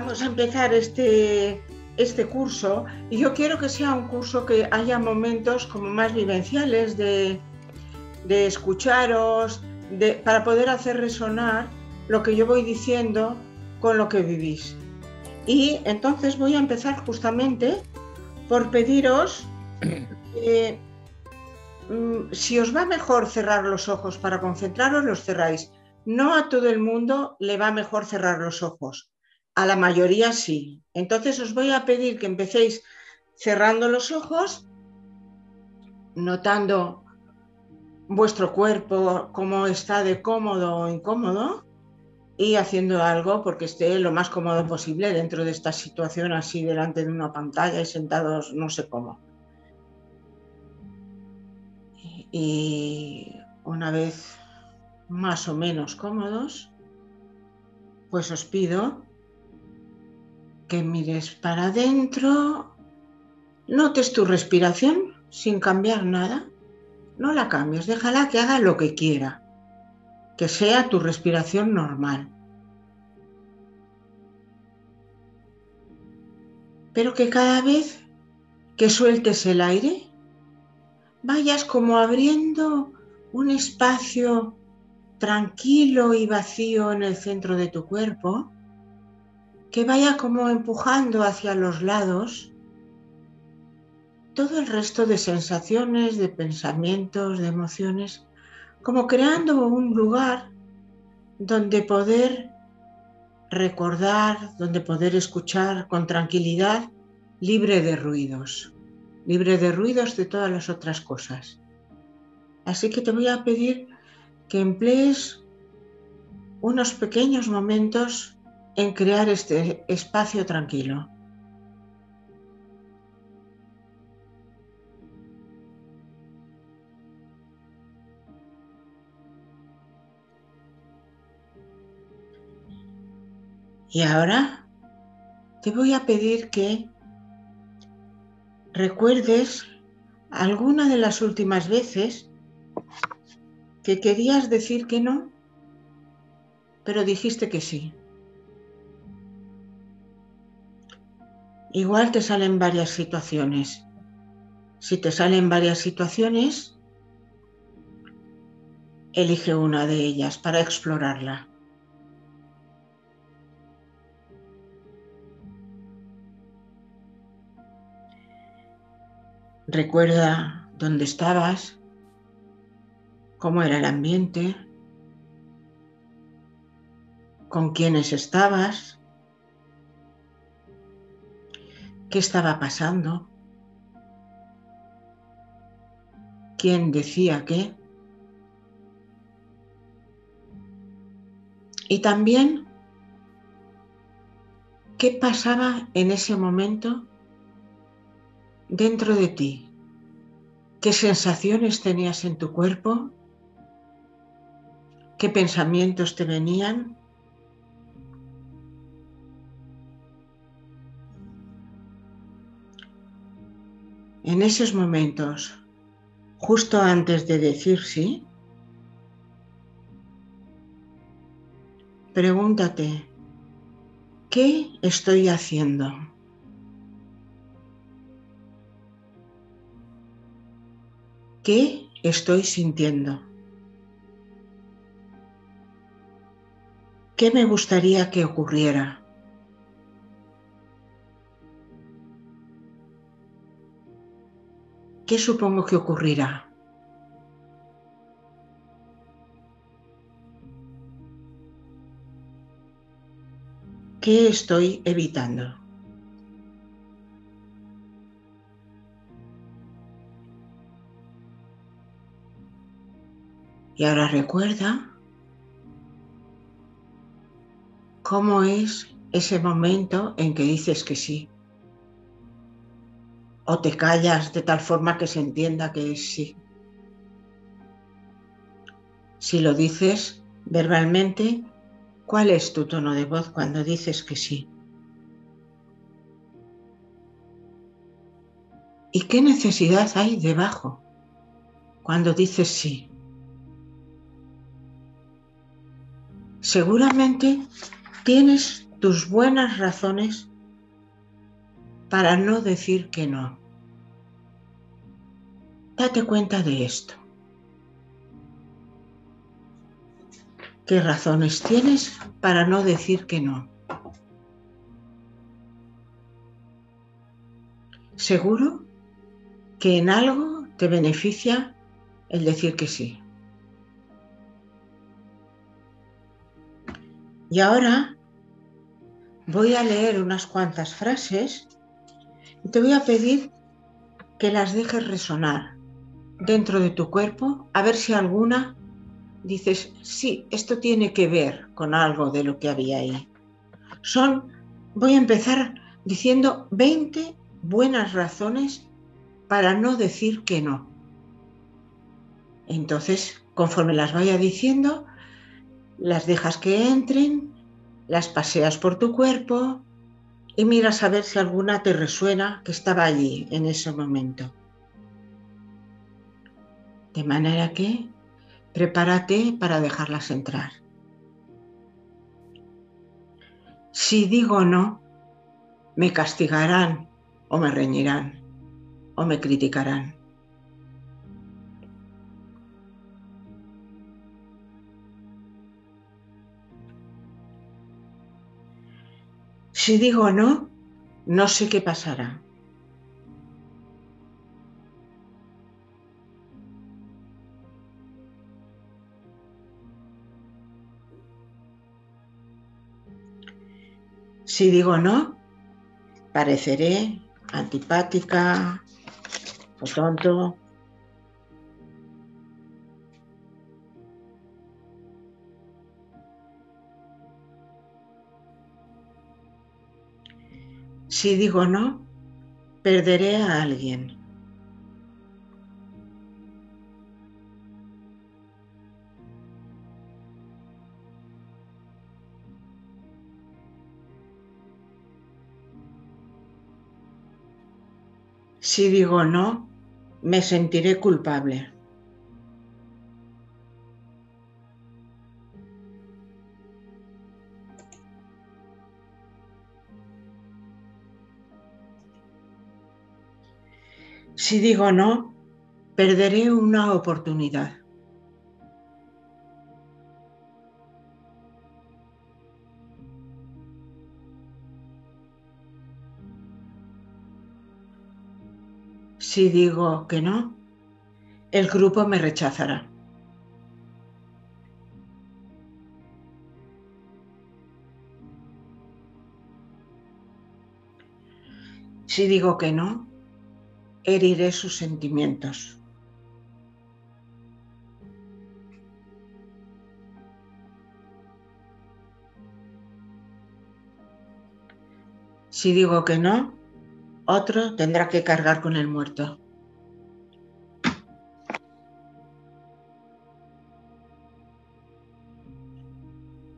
vamos a empezar este curso y yo quiero que sea un curso que haya momentos como más vivenciales de escucharos, para poder hacer resonar lo que yo voy diciendo con lo que vivís. Y entonces voy a empezar justamente por pediros si os va mejor cerrar los ojos para concentraros, los cerráis. No a todo el mundo le va mejor cerrar los ojos, a la mayoría sí. Entonces os voy a pedir que empecéis cerrando los ojos, notando vuestro cuerpo, cómo está de cómodo o incómodo, y haciendo algo porque esté lo más cómodo posible dentro de esta situación, así delante de una pantalla y sentados no sé cómo. Y una vez más o menos cómodos, pues os pido que mires para adentro, notes tu respiración sin cambiar nada, no la cambies, déjala que haga lo que quiera, que sea tu respiración normal. Pero que cada vez que sueltes el aire, vayas como abriendo un espacio tranquilo y vacío en el centro de tu cuerpo, que vaya como empujando hacia los lados todo el resto de sensaciones, de pensamientos, de emociones, como creando un lugar donde poder recordar, donde poder escuchar con tranquilidad, libre de ruidos de todas las otras cosas. Así que te voy a pedir que emplees unos pequeños momentos en crear este espacio tranquilo. Y ahora te voy a pedir que recuerdes alguna de las últimas veces que querías decir que no, pero dijiste que sí. Igual te salen varias situaciones. Si te salen varias situaciones, elige una de ellas para explorarla. Recuerda dónde estabas, cómo era el ambiente, con quiénes estabas, qué estaba pasando, quién decía qué. Y también qué pasaba en ese momento dentro de ti, qué sensaciones tenías en tu cuerpo, qué pensamientos te venían. En esos momentos, justo antes de decir sí, pregúntate, ¿qué estoy haciendo? ¿Qué estoy sintiendo? ¿Qué me gustaría que ocurriera? ¿Qué supongo que ocurrirá? ¿Qué estoy evitando? Y ahora recuerda cómo es ese momento en que dices que sí. O te callas de tal forma que se entienda que es sí. Si lo dices verbalmente, ¿cuál es tu tono de voz cuando dices que sí? ¿Y qué necesidad hay debajo cuando dices sí? Seguramente tienes tus buenas razones para no decir que no. Date cuenta de esto. ¿Qué razones tienes para no decir que no? Seguro que en algo te beneficia el decir que sí. Y ahora voy a leer unas cuantas frases y te voy a pedir que las dejes resonar dentro de tu cuerpo, a ver si alguna dices, sí, esto tiene que ver con algo de lo que había ahí. Voy a empezar diciendo 20 buenas razones para no decir que no. Entonces, conforme las vaya diciendo, las dejas que entren, las paseas por tu cuerpo y miras a ver si alguna te resuena que estaba allí en ese momento. De manera que prepárate para dejarlas entrar. Si digo no, me castigarán o me reñirán o me criticarán. Si digo no, no sé qué pasará. Si digo no, pareceré antipática o tonto. Si digo no, perderé a alguien. Si digo no, me sentiré culpable. Si digo no, perderé una oportunidad. Si digo que no, el grupo me rechazará. Si digo que no, heriré sus sentimientos. Si digo que no, otro tendrá que cargar con el muerto.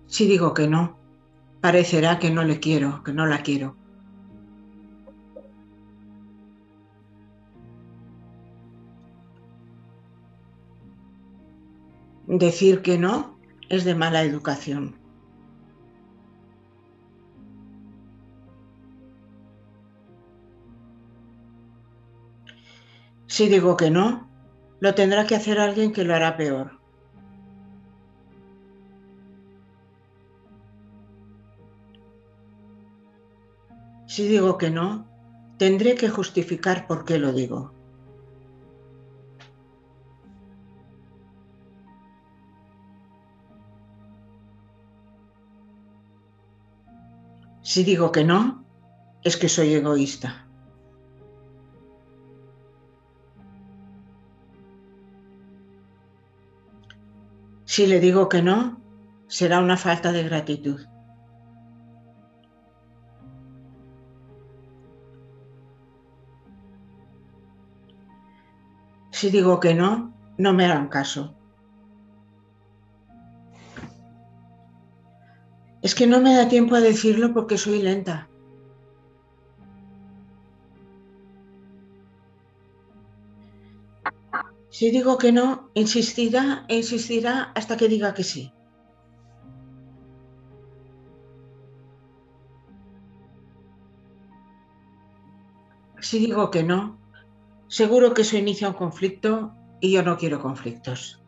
Si digo que no, parecerá que no le quiero, que no la quiero. Decir que no es de mala educación. Si digo que no, lo tendrá que hacer alguien que lo hará peor. Si digo que no, tendré que justificar por qué lo digo. Si digo que no, es que soy egoísta. Si le digo que no, será una falta de gratitud. Si digo que no, no me harán caso. Es que no me da tiempo a decirlo porque soy lenta. Si digo que no, insistirá e insistirá hasta que diga que sí. Si digo que no, seguro que eso inicia un conflicto y yo no quiero conflictos.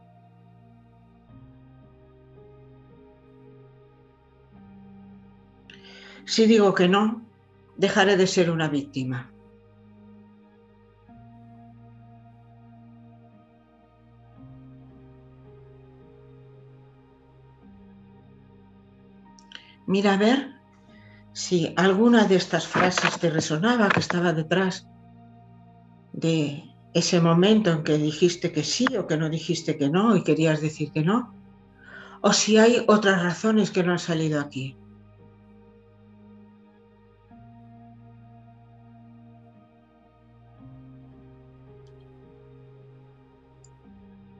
Si digo que no, dejaré de ser una víctima. Mira a ver si alguna de estas frases te resonaba, que estaba detrás de ese momento en que dijiste que sí o que no dijiste que no y querías decir que no, o si hay otras razones que no han salido aquí.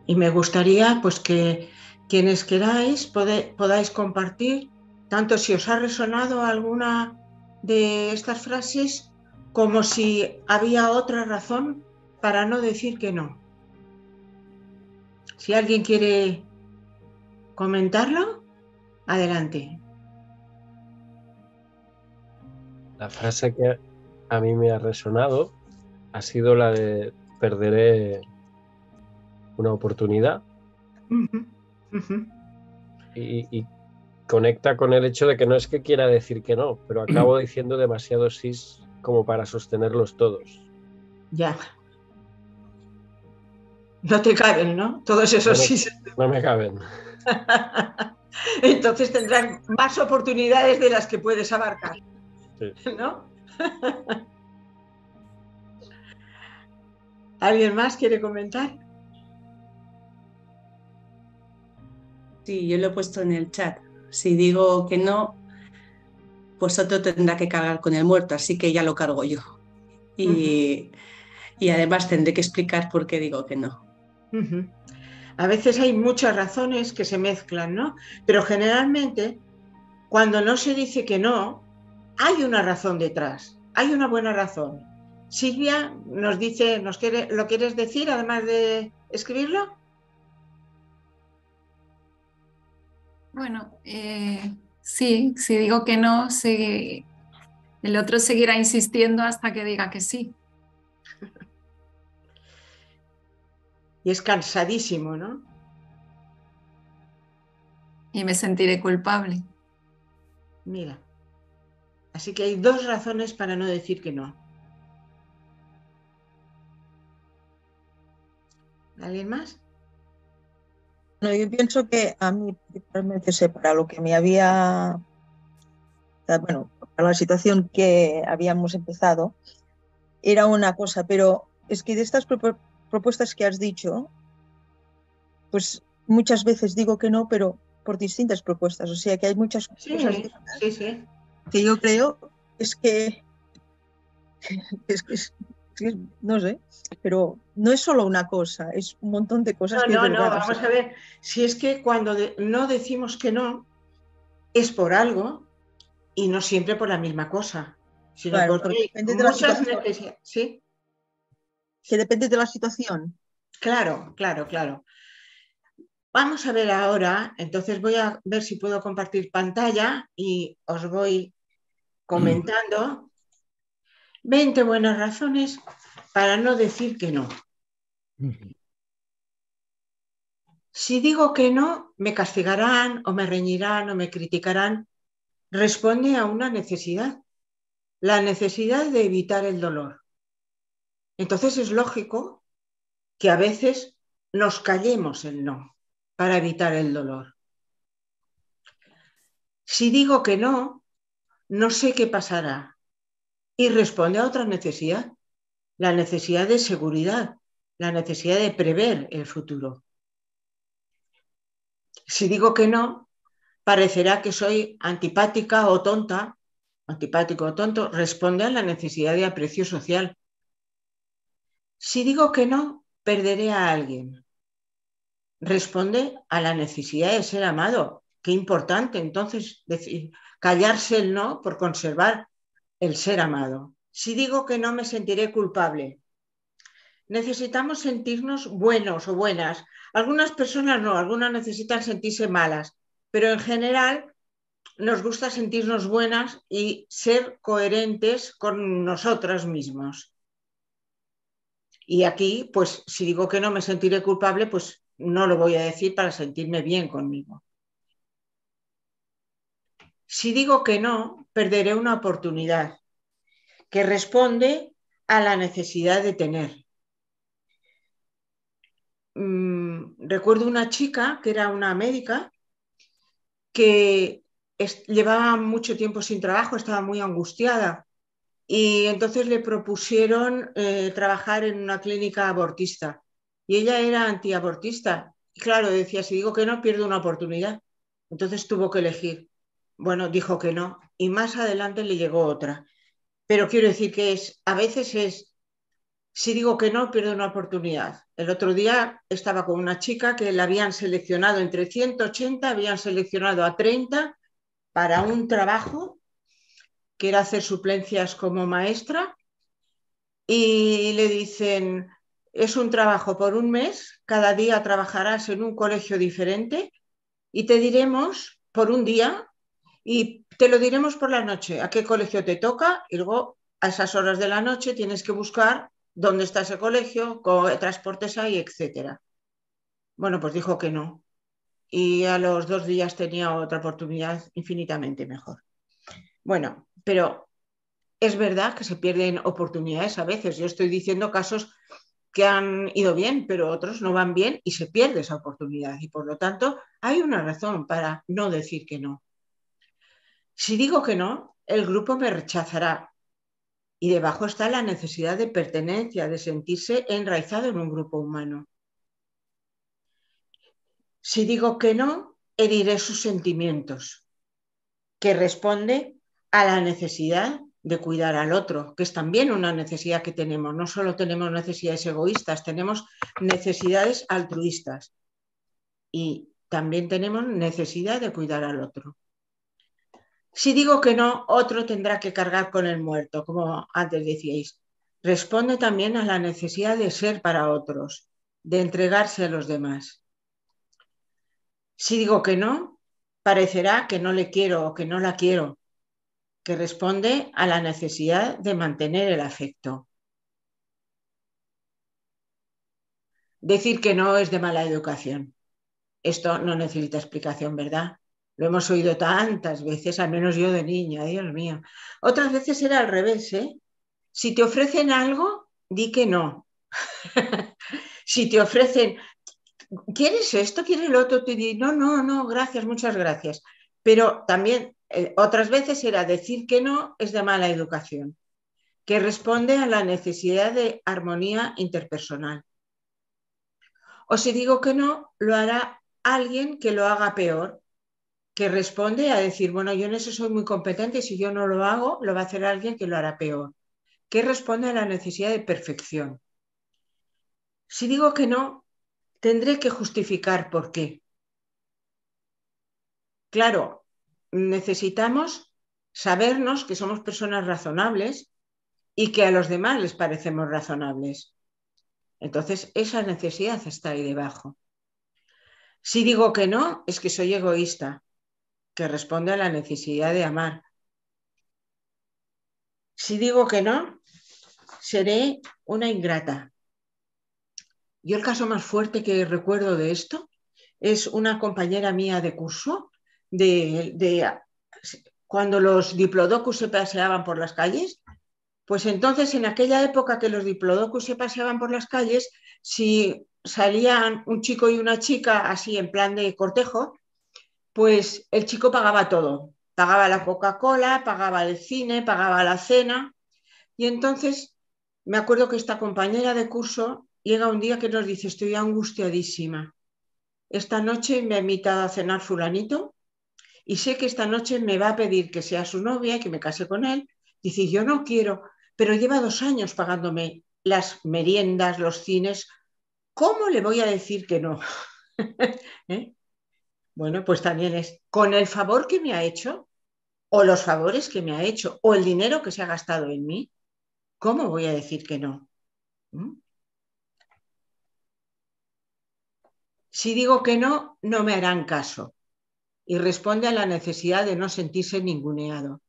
Y me gustaría pues que quienes queráis podáis compartir, tanto si os ha resonado alguna de estas frases como si había otra razón para no decir que no. Si alguien quiere comentarlo, adelante. La frase que a mí me ha resonado ha sido la de perderé una oportunidad. Uh-huh, uh-huh. Y conecta con el hecho de que no es que quiera decir que no, pero acabo diciendo demasiados sís como para sostenerlos todos. Ya. No te caben, ¿no? Todos esos sí. No me caben. Entonces tendrás más oportunidades de las que puedes abarcar, Sí. ¿no? ¿Alguien más quiere comentar? Sí, yo lo he puesto en el chat. Si digo que no, pues otro tendrá que cargar con el muerto, así que ya lo cargo yo. Y además tendré que explicar por qué digo que no. A veces hay muchas razones que se mezclan, ¿no? Pero generalmente, cuando no se dice que no, hay una razón detrás, hay una buena razón. Silvia nos dice, ¿lo quieres decir además de escribirlo? Bueno, sí, si digo que no, el otro seguirá insistiendo hasta que diga que sí. Y es cansadísimo, ¿no? Y me sentiré culpable. Mira, así que hay dos razones para no decir que no. ¿Alguien más? No, yo pienso que a mí, particularmente, para lo que me había, bueno, para la situación que habíamos empezado, era una cosa, pero es que de estas propuestas que has dicho, pues muchas veces digo que no, pero por distintas propuestas, o sea que hay muchas cosas sí. Que yo creo es que no sé, pero no es solo una cosa, es un montón de cosas que es verdad. No, vamos a ver, si es que cuando no decimos que no, es por algo y no siempre por la misma cosa, sino claro, porque depende de muchas la situación. necesidades, ¿sí? Que depende de la situación. Claro. Vamos a ver ahora, entonces voy a ver si puedo compartir pantalla y os voy comentando 20 buenas razones para no decir que no. Si digo que no, me castigarán o me reñirán o me criticarán, responde a una necesidad, la necesidad de evitar el dolor. Entonces es lógico que a veces nos callemos el no para evitar el dolor. Si digo que no, no sé qué pasará y responde a otra necesidad, la necesidad de seguridad, la necesidad de prever el futuro. Si digo que no, parecerá que soy antipática o tonta, antipático o tonto, responde a la necesidad de aprecio social. Si digo que no, perderé a alguien. Responde a la necesidad de ser amado. Qué importante entonces decir, callarse el no por conservar el ser amado. Si digo que no, me sentiré culpable. Necesitamos sentirnos buenos o buenas. Algunas personas no, algunas necesitan sentirse malas, pero en general nos gusta sentirnos buenas y ser coherentes con nosotros mismos. Y aquí, pues si digo que no me sentiré culpable, pues no lo voy a decir para sentirme bien conmigo. Si digo que no, perderé una oportunidad que responde a la necesidad de tener. Recuerdo una chica que era una médica que llevaba mucho tiempo sin trabajo, estaba muy angustiada y entonces le propusieron trabajar en una clínica abortista y ella era antiabortista. Y claro, decía, si digo que no, pierdo una oportunidad. Entonces tuvo que elegir. Bueno, dijo que no y más adelante le llegó otra. Pero quiero decir que a veces si digo que no, pierdo una oportunidad. El otro día estaba con una chica que la habían seleccionado entre 180, habían seleccionado a 30 para un trabajo que era hacer suplencias como maestra y le dicen, es un trabajo por un mes, cada día trabajarás en un colegio diferente y te diremos por un día y te lo diremos por la noche a qué colegio te toca y luego a esas horas de la noche tienes que buscar dónde está ese colegio, qué transportes hay, etcétera. Bueno, pues dijo que no. Y a los 2 días tenía otra oportunidad infinitamente mejor. Bueno, pero es verdad que se pierden oportunidades a veces. Yo estoy diciendo casos que han ido bien, pero otros no van bien y se pierde esa oportunidad. Y por lo tanto, hay una razón para no decir que no. Si digo que no, el grupo me rechazará. Y debajo está la necesidad de pertenencia, de sentirse enraizado en un grupo humano. Si digo que no, heriré sus sentimientos, que responde a la necesidad de cuidar al otro, que es también una necesidad que tenemos. No solo tenemos necesidades egoístas, tenemos necesidades altruistas y también tenemos necesidad de cuidar al otro. Si digo que no, otro tendrá que cargar con el muerto, como antes decíais. Responde también a la necesidad de ser para otros, de entregarse a los demás. Si digo que no, parecerá que no le quiero o que no la quiero, que responde a la necesidad de mantener el afecto. Decir que no es de mala educación. Esto no necesita explicación, ¿verdad? Lo hemos oído tantas veces, al menos yo de niña, Dios mío. Otras veces era al revés, ¿eh? Si te ofrecen algo, di que no. Si te ofrecen, ¿quieres esto? ¿Quieres lo otro? Te di, no, no, no, gracias, muchas gracias. Pero también otras veces era decir que no es de mala educación, que responde a la necesidad de armonía interpersonal. O si digo que no, lo hará alguien que lo haga peor, que responde a decir, bueno, yo en eso soy muy competente y si yo no lo hago, lo va a hacer alguien que lo hará peor, que responde a la necesidad de perfección. Si digo que no, tendré que justificar por qué. Claro, necesitamos sabernos que somos personas razonables y que a los demás les parecemos razonables. Entonces, esa necesidad está ahí debajo. Si digo que no, es que soy egoísta, que responde a la necesidad de amar. Si digo que no, seré una ingrata. Yo el caso más fuerte que recuerdo de esto es una compañera mía de curso, cuando los diplodocus se paseaban por las calles, pues entonces en aquella época que los diplodocus se paseaban por las calles, si salían un chico y una chica así en plan de cortejo, pues el chico pagaba todo. Pagaba la Coca-Cola, pagaba el cine, pagaba la cena. Y entonces me acuerdo que esta compañera de curso llega un día que nos dice, estoy angustiadísima. Esta noche me ha invitado a cenar fulanito y sé que esta noche me va a pedir que sea su novia y que me case con él. Dice, yo no quiero, pero lleva 2 años pagándome las meriendas, los cines. ¿Cómo le voy a decir que no? ¿Eh? Bueno, pues también es con el favor que me ha hecho o los favores que me ha hecho o el dinero que se ha gastado en mí, ¿cómo voy a decir que no? ¿Mm? Si digo que no, no me harán caso y responde a la necesidad de no sentirse ninguneado.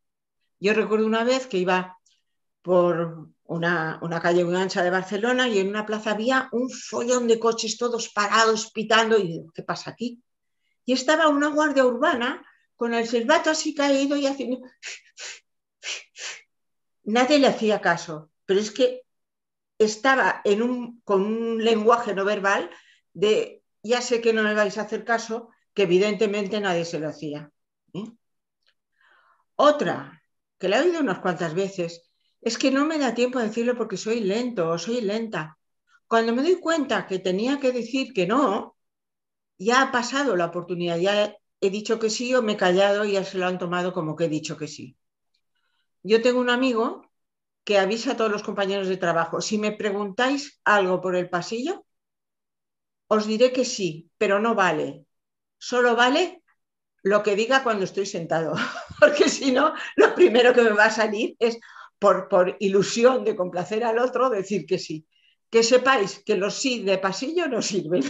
Yo recuerdo una vez que iba por una calle muy ancha de Barcelona y en una plaza había un follón de coches todos parados, pitando, y digo, ¿qué pasa aquí? Y estaba una guardia urbana con el silbato así caído y haciendo... Nadie le hacía caso, pero es que estaba con un lenguaje no verbal de ya sé que no me vais a hacer caso, que evidentemente nadie se lo hacía. Otra, que la he oído unas cuantas veces, es que no me da tiempo a decirlo porque soy lento o soy lenta. Cuando me doy cuenta que tenía que decir que no, ya ha pasado la oportunidad, ya he dicho que sí o me he callado y ya se lo han tomado como que he dicho que sí. Yo tengo un amigo que avisa a todos los compañeros de trabajo, si me preguntáis algo por el pasillo, os diré que sí, pero no vale. Solo vale lo que diga cuando estoy sentado, porque si no, lo primero que me va a salir es por ilusión de complacer al otro decir que sí. Que sepáis que los sí de pasillo no sirven.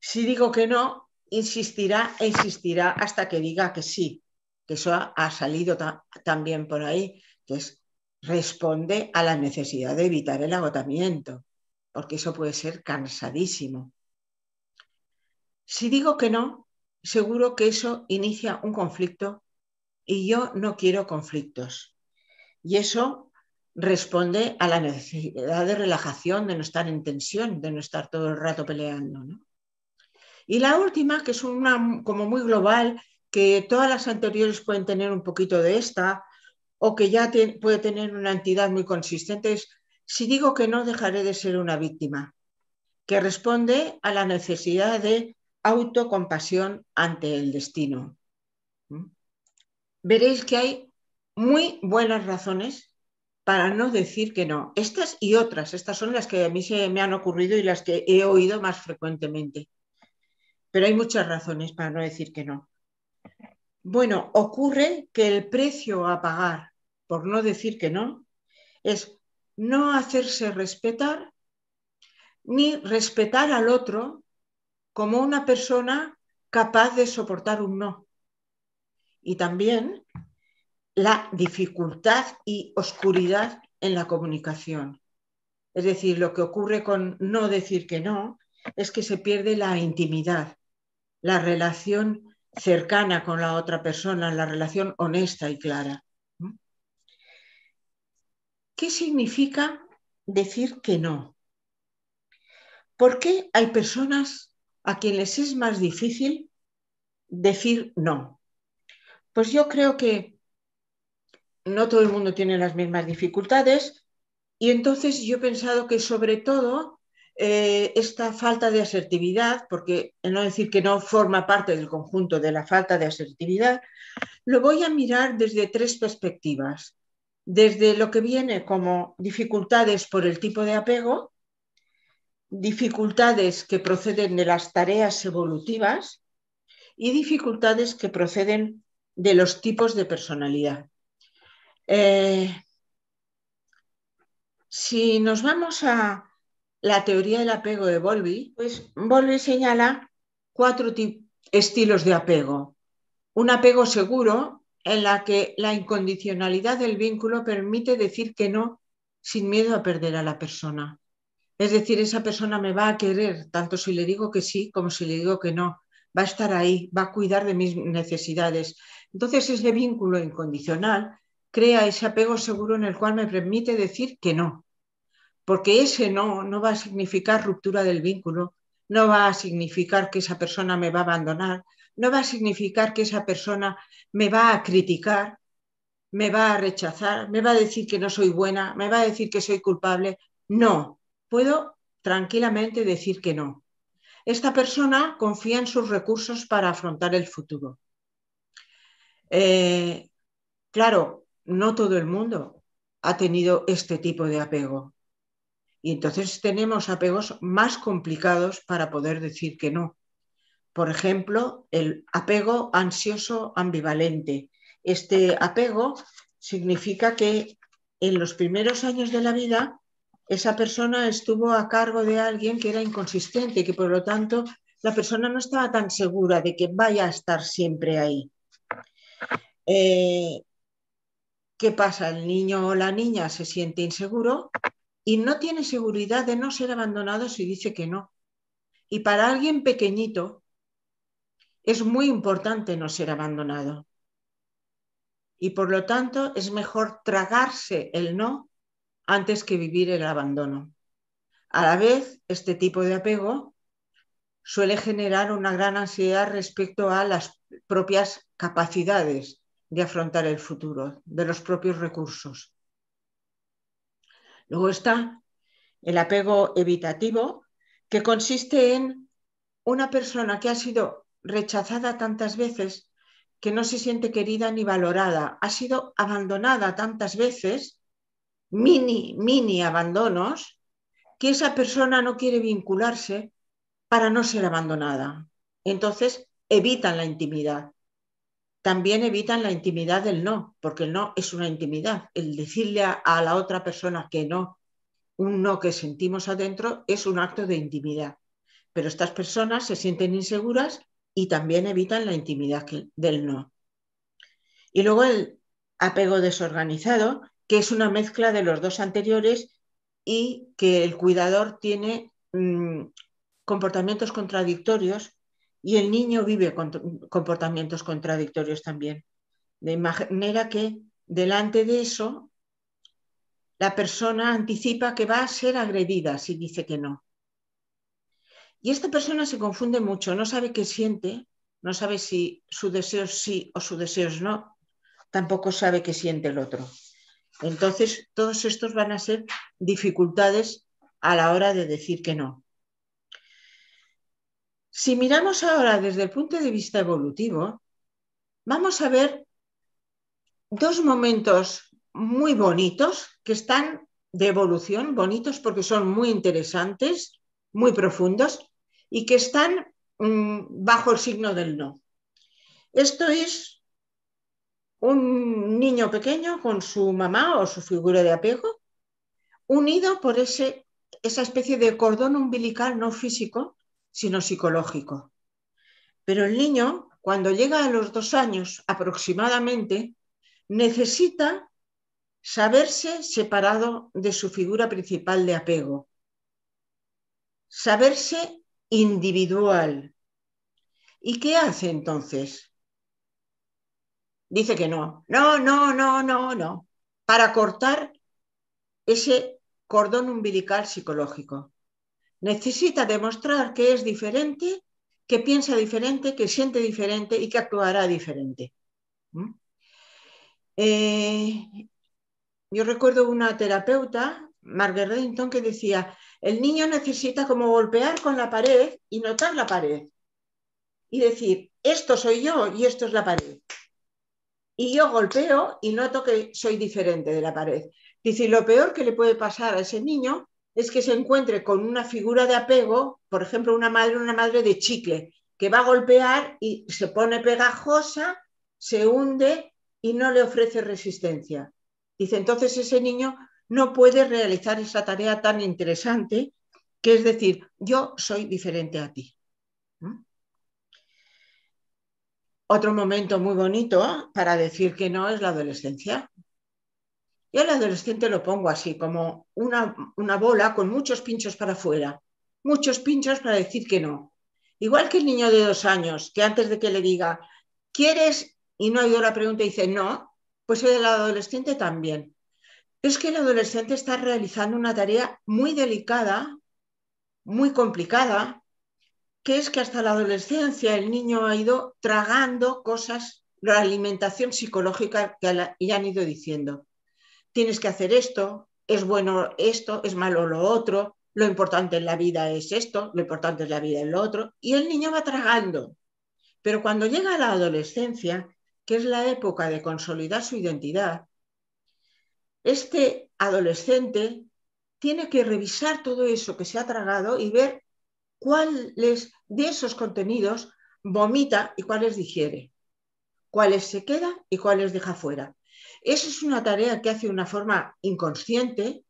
Si digo que no, insistirá e insistirá hasta que diga que sí, que eso ha salido también por ahí, que es responde a la necesidad de evitar el agotamiento, porque eso puede ser cansadísimo. Si digo que no, seguro que eso inicia un conflicto y yo no quiero conflictos. Y eso responde a la necesidad de relajación, de no estar en tensión, de no estar todo el rato peleando, ¿no? Y la última, que es una como muy global, que todas las anteriores pueden tener un poquito de esta, o que ya puede tener una entidad muy consistente, es si digo que no, dejaré de ser una víctima, que responde a la necesidad de autocompasión ante el destino. Veréis que hay muy buenas razones para no decir que no. Estas y otras, estas son las que a mí se me han ocurrido y las que he oído más frecuentemente. Pero hay muchas razones para no decir que no. Bueno, ocurre que el precio a pagar por no decir que no es no hacerse respetar ni respetar al otro como una persona capaz de soportar un no. Y también la dificultad y oscuridad en la comunicación. Es decir, lo que ocurre con no decir que no es que se pierde la intimidad, la relación cercana con la otra persona, la relación honesta y clara. ¿Qué significa decir que no? ¿Por qué hay personas a quienes es más difícil decir no? Pues yo creo que no todo el mundo tiene las mismas dificultades y entonces yo he pensado que sobre todo esta falta de asertividad, porque no decir que no forma parte del conjunto de la falta de asertividad, lo voy a mirar desde tres perspectivas. Desde lo que viene como dificultades por el tipo de apego, dificultades que proceden de las tareas evolutivas y dificultades que proceden de los tipos de personalidad. Si nos vamos a la teoría del apego de Bowlby, pues Bowlby señala 4 estilos de apego. Un apego seguro en la que la incondicionalidad del vínculo permite decir que no sin miedo a perder a la persona. Es decir, esa persona me va a querer tanto si le digo que sí como si le digo que no. Va a estar ahí, va a cuidar de mis necesidades. Entonces, ese vínculo incondicional crea ese apego seguro en el cual me permite decir que no. Porque ese no va a significar ruptura del vínculo, no va a significar que esa persona me va a abandonar, no va a significar que esa persona me va a criticar, me va a rechazar, me va a decir que no soy buena, me va a decir que soy culpable. No, puedo tranquilamente decir que no. Esta persona confía en sus recursos para afrontar el futuro. Claro, no todo el mundo ha tenido este tipo de apego. Y entonces tenemos apegos más complicados para poder decir que no. Por ejemplo, el apego ansioso ambivalente. Este apego significa que en los primeros años de la vida esa persona estuvo a cargo de alguien que era inconsistente y que por lo tanto la persona no estaba tan segura de que vaya a estar siempre ahí. ¿qué pasa? El niño o la niña se siente inseguro y no tiene seguridad de no ser abandonado si dice que no. Y para alguien pequeñito es muy importante no ser abandonado. Y por lo tanto es mejor tragarse el no antes que vivir el abandono. A la vez, este tipo de apego suele generar una gran ansiedad respecto a las propias capacidades de afrontar el futuro, de los propios recursos. Luego está el apego evitativo, que consiste en una persona que ha sido rechazada tantas veces que no se siente querida ni valorada, ha sido abandonada tantas veces, mini abandonos, que esa persona no quiere vincularse para no ser abandonada. Entonces evitan la intimidad. También evitan la intimidad del no, porque el no es una intimidad. El decirle a la otra persona que no, un no que sentimos adentro, es un acto de intimidad. Pero estas personas se sienten inseguras y también evitan la intimidad del no. Y luego el apego desorganizado, que es una mezcla de los dos anteriores y que el cuidador tiene comportamientos contradictorios y el niño vive comportamientos contradictorios también. De manera que delante de eso la persona anticipa que va a ser agredida si dice que no. Y esta persona se confunde mucho, no sabe qué siente, no sabe si su deseo es sí o su deseo es no, tampoco sabe qué siente el otro. Entonces, todos estos van a ser dificultades a la hora de decir que no. Si miramos ahora desde el punto de vista evolutivo, vamos a ver dos momentos muy bonitos que están de evolución, bonitos porque son muy interesantes, muy profundos y que están bajo el signo del no. Esto es un niño pequeño con su mamá o su figura de apego, unido por esa especie de cordón umbilical no físico, sino psicológico. Pero el niño, cuando llega a los 2 años aproximadamente, necesita saberse separado de su figura principal de apego, saberse individual. ¿Y qué hace entonces? Dice que no, para cortar ese cordón umbilical psicológico. Necesita demostrar que es diferente, que piensa diferente, que siente diferente y que actuará diferente. Yo recuerdo una terapeuta, Margaret Reddington, que decía, el niño necesita como golpear con la pared y notar la pared. Y decir, esto soy yo y esto es la pared. Y yo golpeo y noto que soy diferente de la pared. Dice, lo peor que le puede pasar a ese niño es que se encuentre con una figura de apego, por ejemplo, una madre de chicle, que va a golpear y se pone pegajosa, se hunde y no le ofrece resistencia. Dice, entonces ese niño no puede realizar esa tarea tan interesante, que es decir, yo soy diferente a ti. Otro momento muy bonito para decir que no es la adolescencia. Yo al adolescente lo pongo así, como una bola con muchos pinchos para afuera, muchos pinchos para decir que no. Igual que el niño de 2 años, que antes de que le diga, ¿quieres? Y no ha oído la pregunta y dice no, pues el adolescente también. Es que el adolescente está realizando una tarea muy delicada, muy complicada, que es que hasta la adolescencia el niño ha ido tragando cosas, la alimentación psicológica que le han ido diciendo. Tienes que hacer esto, es bueno esto, es malo lo otro, lo importante en la vida es esto, lo importante en la vida es lo otro, y el niño va tragando. Pero cuando llega a la adolescencia, que es la época de consolidar su identidad, este adolescente tiene que revisar todo eso que se ha tragado y ver cuáles de esos contenidos vomita y cuáles digiere, cuáles se queda y cuáles deja fuera. Eso es una tarea que hace de una forma inconsciente,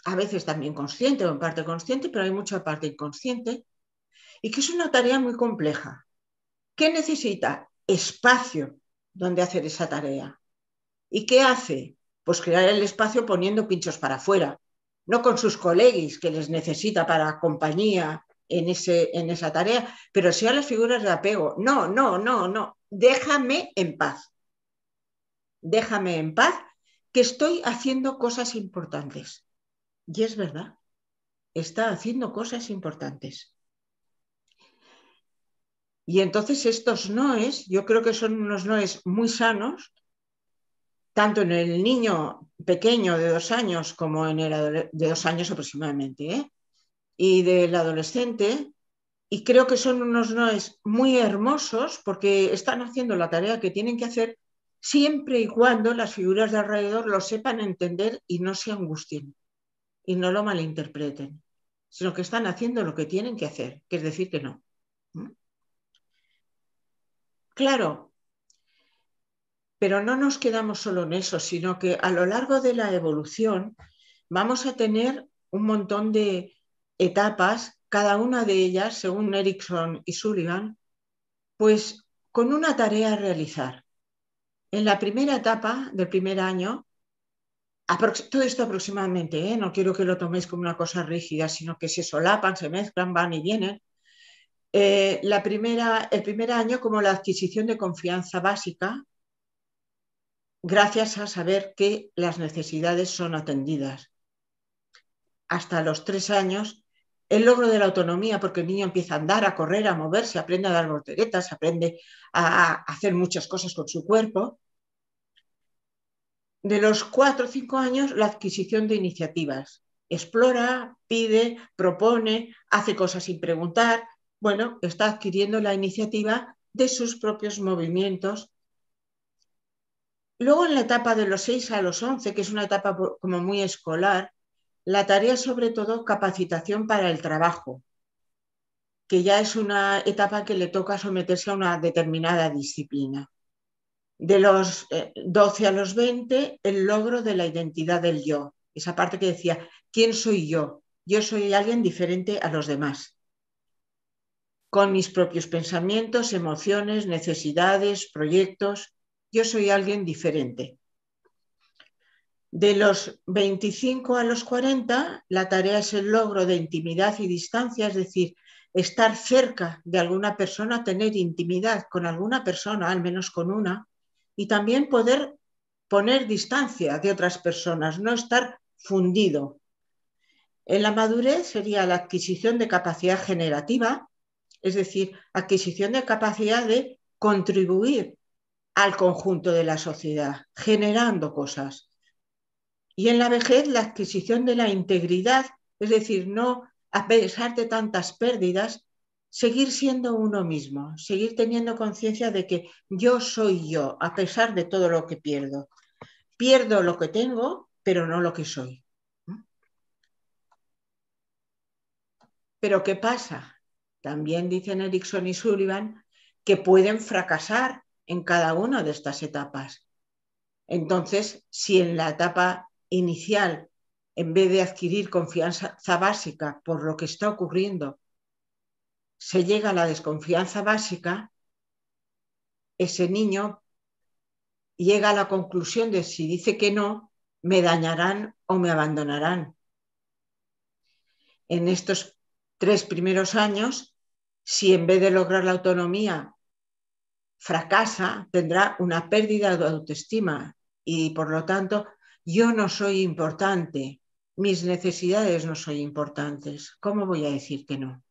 a veces también consciente o en parte consciente, pero hay mucha parte inconsciente, y que es una tarea muy compleja. ¿Qué necesita? Espacio donde hacer esa tarea. ¿Y qué hace? Pues crear el espacio poniendo pinchos para afuera, no con sus coleguis que les necesita para compañía en esa tarea, pero sí a las figuras de apego. No, no, no, no. Déjame en paz. Déjame en paz, que estoy haciendo cosas importantes. Y es verdad, está haciendo cosas importantes. Y entonces estos noes, yo creo que son unos noes muy sanos, tanto en el niño pequeño de 2 años como en el de 2 años aproximadamente, ¿eh? Y del adolescente, y creo que son unos noes muy hermosos porque están haciendo la tarea que tienen que hacer siempre y cuando las figuras de alrededor lo sepan entender y no se angustien y no lo malinterpreten, sino que están haciendo lo que tienen que hacer, que es decir que no. Claro, pero no nos quedamos solo en eso, sino que a lo largo de la evolución vamos a tener un montón de etapas, cada una de ellas, según Erikson y Sullivan, pues con una tarea a realizar. En la primera etapa del primer año, todo esto aproximadamente, no quiero que lo toméis como una cosa rígida, sino que se solapan, se mezclan, van y vienen. El primer año como la adquisición de confianza básica, gracias a saber que las necesidades son atendidas. Hasta los 3 años, el logro de la autonomía, porque el niño empieza a andar, a correr, a moverse, aprende a dar volteretas, aprende a hacer muchas cosas con su cuerpo. De los 4 o 5 años, la adquisición de iniciativas. Explora, pide, propone, hace cosas sin preguntar. Bueno, está adquiriendo la iniciativa de sus propios movimientos. Luego, en la etapa de los 6 a los 11, que es una etapa como muy escolar, la tarea es sobre todo capacitación para el trabajo, que ya es una etapa que le toca someterse a una determinada disciplina. De los 12 a los 20, el logro de la identidad del yo. Esa parte que decía, ¿quién soy yo? Yo soy alguien diferente a los demás, con mis propios pensamientos, emociones, necesidades, proyectos. Yo soy alguien diferente. De los 25 a los 40, la tarea es el logro de intimidad y distancia, es decir, estar cerca de alguna persona, tener intimidad con alguna persona, al menos con una, y también poder poner distancia de otras personas, no estar fundido. En la madurez sería la adquisición de capacidad generativa, es decir, adquisición de capacidad de contribuir al conjunto de la sociedad, generando cosas. Y en la vejez, la adquisición de la integridad, es decir, no, a pesar de tantas pérdidas, seguir siendo uno mismo, seguir teniendo conciencia de que yo soy yo, a pesar de todo lo que pierdo. Pierdo lo que tengo, pero no lo que soy. Pero ¿qué pasa? También dicen Erikson y Sullivan que pueden fracasar en cada una de estas etapas. Entonces, si en la etapa inicial, en vez de adquirir confianza básica por lo que está ocurriendo, se llega a la desconfianza básica, ese niño llega a la conclusión de si dice que no, me dañarán o me abandonarán. En estos 3 primeros años, si en vez de lograr la autonomía fracasa, tendrá una pérdida de autoestima y por lo tanto yo no soy importante, mis necesidades no son importantes. ¿Cómo voy a decir que no?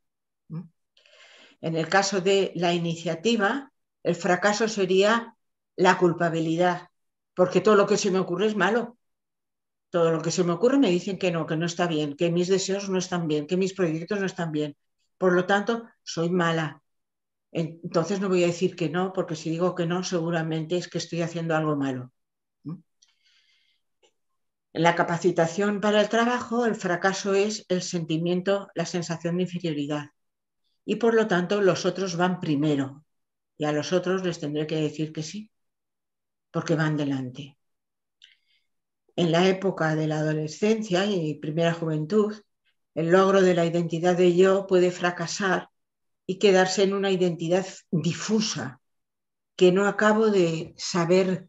En el caso de la iniciativa, el fracaso sería la culpabilidad, porque todo lo que se me ocurre es malo. Todo lo que se me ocurre me dicen que no está bien, que mis deseos no están bien, que mis proyectos no están bien. Por lo tanto, soy mala. Entonces no voy a decir que no, porque si digo que no, seguramente es que estoy haciendo algo malo. En la capacitación para el trabajo, el fracaso es el sentimiento, la sensación de inferioridad. Y por lo tanto, los otros van primero. Y a los otros les tendré que decir que sí, porque van delante. En la época de la adolescencia y primera juventud, el logro de la identidad de yo puede fracasar y quedarse en una identidad difusa, que no acabo de saber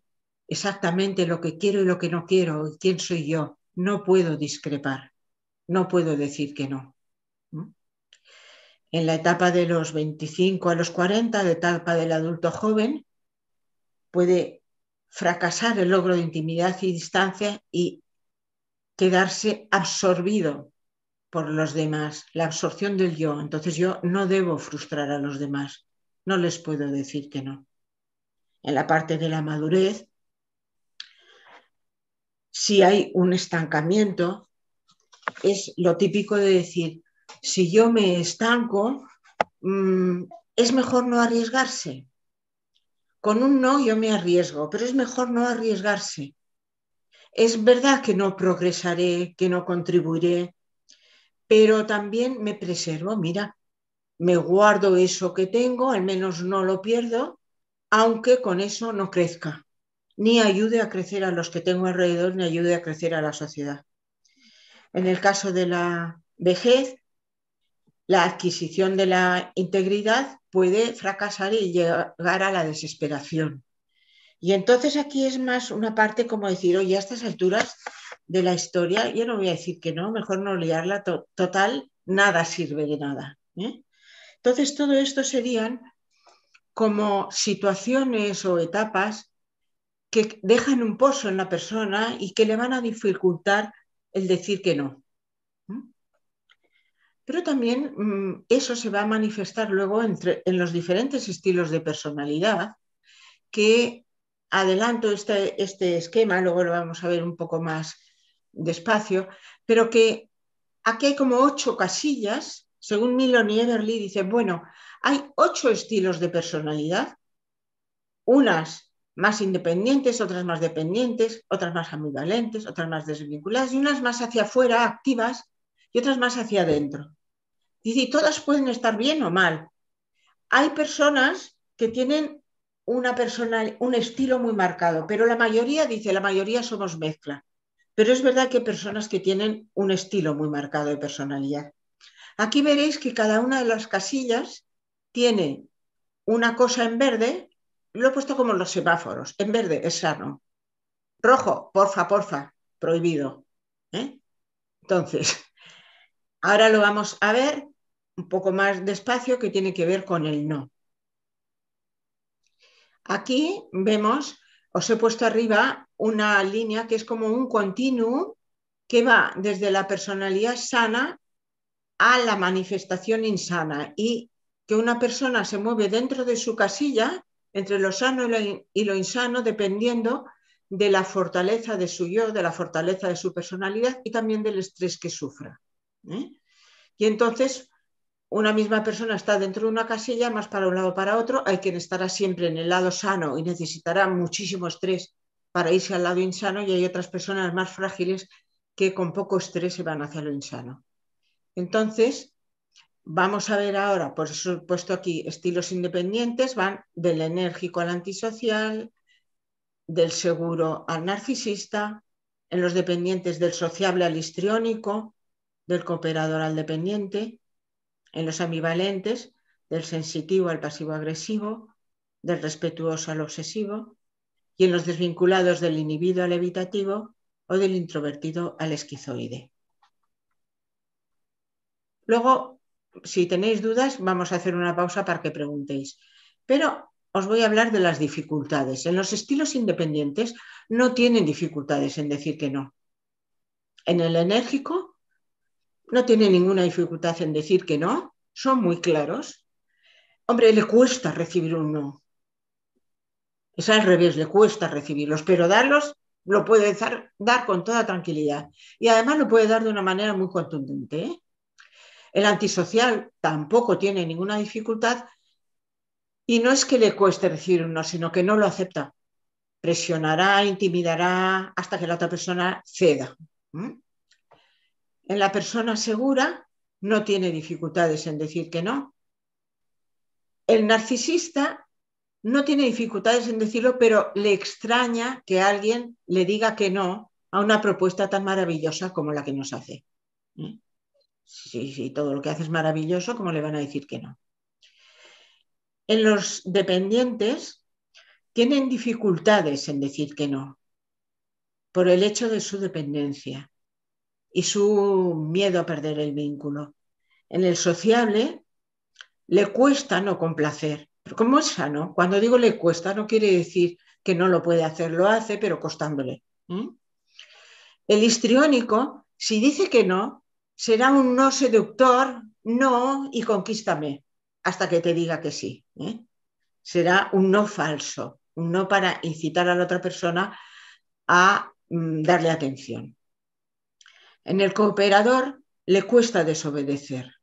exactamente lo que quiero y lo que no quiero, y quién soy yo. No puedo discrepar, no puedo decir que no. En la etapa de los 25 a los 40, la etapa del adulto joven, puede fracasar el logro de intimidad y distancia y quedarse absorbido por los demás, la absorción del yo. Entonces yo no debo frustrar a los demás, no les puedo decir que no. En la parte de la madurez, si hay un estancamiento, es lo típico de decir, si yo me estanco, es mejor no arriesgarse. Con un no yo me arriesgo, pero es mejor no arriesgarse. Es verdad que no progresaré, que no contribuiré, pero también me preservo, mira, me guardo eso que tengo, al menos no lo pierdo, aunque con eso no crezca, ni ayude a crecer a los que tengo alrededor, ni ayude a crecer a la sociedad. En el caso de la vejez, la adquisición de la integridad puede fracasar y llegar a la desesperación. Y entonces aquí es más una parte como decir, oye, a estas alturas de la historia, yo no voy a decir que no, mejor no liarla, total, nada sirve de nada. Entonces todo esto serían como situaciones o etapas que dejan un pozo en la persona y que le van a dificultar el decir que no. Pero también eso se va a manifestar luego en los diferentes estilos de personalidad, que adelanto este esquema, luego lo vamos a ver un poco más despacio, pero que aquí hay como 8 casillas, según Milon y Everly, dice, bueno, hay 8 estilos de personalidad, unas más independientes, otras más dependientes, otras más ambivalentes, otras más desvinculadas y unas más hacia afuera, activas, y otras más hacia adentro. Dice, y todas pueden estar bien o mal. Hay personas que tienen un estilo muy marcado, pero la mayoría, dice, la mayoría somos mezcla. Pero es verdad que hay personas que tienen un estilo muy marcado de personalidad. Aquí veréis que cada una de las casillas tiene una cosa en verde, lo he puesto como los semáforos. En verde es sano. Rojo, porfa, prohibido. Entonces, ahora lo vamos a ver un poco más despacio, que tiene que ver con el no. Aquí vemos, os he puesto arriba una línea que es como un continuum que va desde la personalidad sana a la manifestación insana, y que una persona se mueve dentro de su casilla entre lo sano y lo insano dependiendo de la fortaleza de su yo, de la fortaleza de su personalidad y también del estrés que sufra. Y entonces una misma persona está dentro de una casilla, más para un lado o para otro. Hay quien estará siempre en el lado sano y necesitará muchísimo estrés para irse al lado insano, y hay otras personas más frágiles que con poco estrés se van hacia lo insano. Entonces, vamos a ver ahora, por eso he puesto aquí estilos independientes, van del enérgico al antisocial, del seguro al narcisista, en los dependientes del sociable al histriónico, del cooperador al dependiente, en los ambivalentes, del sensitivo al pasivo-agresivo, del respetuoso al obsesivo, y en los desvinculados del inhibido al evitativo o del introvertido al esquizoide. Luego, si tenéis dudas, vamos a hacer una pausa para que preguntéis. Pero os voy a hablar de las dificultades. En los estilos independientes no tienen dificultades en decir que no. En el enérgico no tiene ninguna dificultad en decir que no, son muy claros. Hombre, le cuesta recibir un no. Es al revés, le cuesta recibirlos, pero darlos lo puede dar con toda tranquilidad. Y además lo puede dar de una manera muy contundente. El antisocial tampoco tiene ninguna dificultad, y no es que le cueste recibir un no, sino que no lo acepta. Presionará, intimidará hasta que la otra persona ceda. En la persona segura no tiene dificultades en decir que no. El narcisista no tiene dificultades en decirlo, pero le extraña que alguien le diga que no a una propuesta tan maravillosa como la que nos hace. Si todo lo que hace es maravilloso, ¿cómo le van a decir que no? En los dependientes tienen dificultades en decir que no, por el hecho de su dependencia y su miedo a perder el vínculo. En el sociable le cuesta no complacer, pero como es sano, cuando digo le cuesta no quiere decir que no lo puede hacer, lo hace, pero costándole. El histriónico, si dice que no, será un no seductor, no y conquístame, hasta que te diga que sí. Será un no falso, un no para incitar a la otra persona a darle atención. En el cooperador le cuesta desobedecer.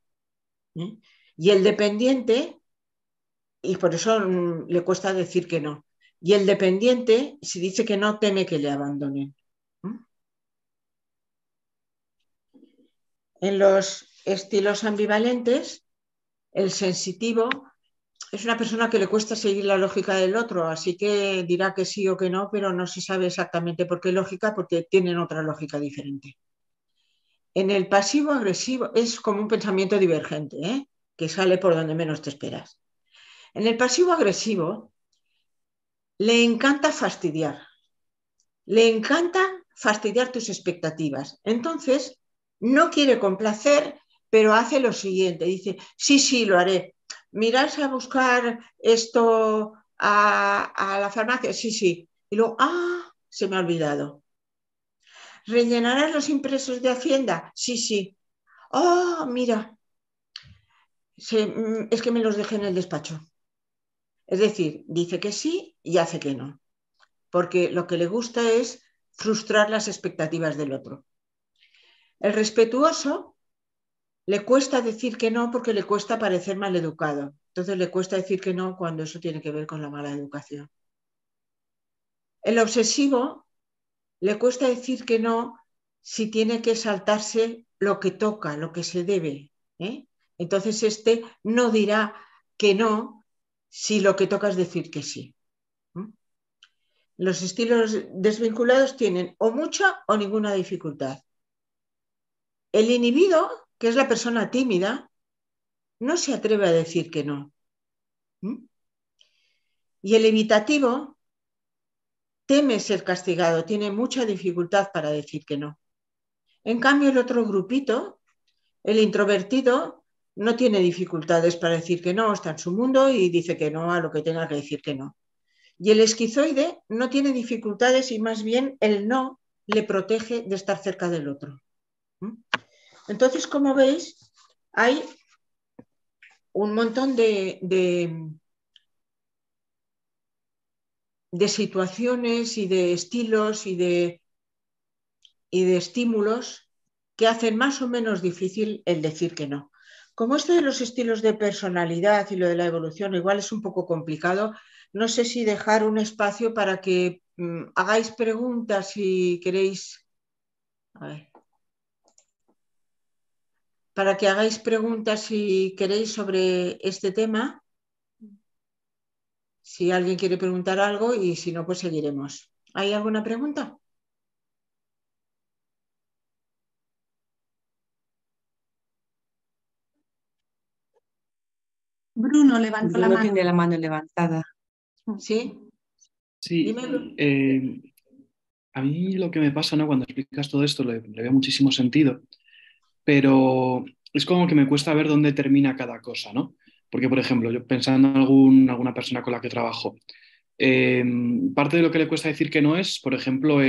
Y el dependiente, y por eso le cuesta decir que no. Y el dependiente, si dice que no, teme que le abandonen. En los estilos ambivalentes, el sensitivo es una persona que le cuesta seguir la lógica del otro, así que dirá que sí o que no, pero no se sabe exactamente por qué lógica, porque tienen otra lógica diferente. En el pasivo agresivo es como un pensamiento divergente, que sale por donde menos te esperas. En el pasivo agresivo le encanta fastidiar tus expectativas. Entonces, no quiere complacer, pero hace lo siguiente, dice, sí, lo haré. ¿Miras a buscar esto a la farmacia? Sí. Y luego, se me ha olvidado. ¿Rellenarás los impresos de Hacienda? Sí. Mira, es que me los dejé en el despacho. Es decir, dice que sí y hace que no, porque lo que le gusta es frustrar las expectativas del otro. El respetuoso le cuesta decir que no porque le cuesta parecer maleducado. Entonces le cuesta decir que no cuando eso tiene que ver con la mala educación. El obsesivo le cuesta decir que no si tiene que saltarse lo que toca, lo que se debe. Entonces este no dirá que no si lo que toca es decir que sí. Los estilos desvinculados tienen o mucha o ninguna dificultad. El inhibido, que es la persona tímida, no se atreve a decir que no. Y el evitativo teme ser castigado, tiene mucha dificultad para decir que no. En cambio, el otro grupito, el introvertido, no tiene dificultades para decir que no, está en su mundo y dice que no a lo que tenga que decir que no. Y el esquizoide no tiene dificultades y más bien el no le protege de estar cerca del otro. Entonces, como veis, hay un montón de situaciones y de estilos y de estímulos que hacen más o menos difícil el decir que no. Como esto de los estilos de personalidad y lo de la evolución igual es un poco complicado, no sé si dejar un espacio para que hagáis preguntas si queréis. A ver. Para que hagáis preguntas si queréis sobre este tema. Si alguien quiere preguntar algo y si no, pues seguiremos. ¿Hay alguna pregunta? Bruno levantó la Bruno mano. tiene la mano levantada. ¿Sí? Sí, Dime. a mí lo que me pasa, ¿no? Cuando explicas todo esto le veo muchísimo sentido, pero es como que me cuesta ver dónde termina cada cosa, ¿no? Porque, por ejemplo, yo pensando en alguna persona con la que trabajo, parte de lo que le cuesta decir que no es, por ejemplo,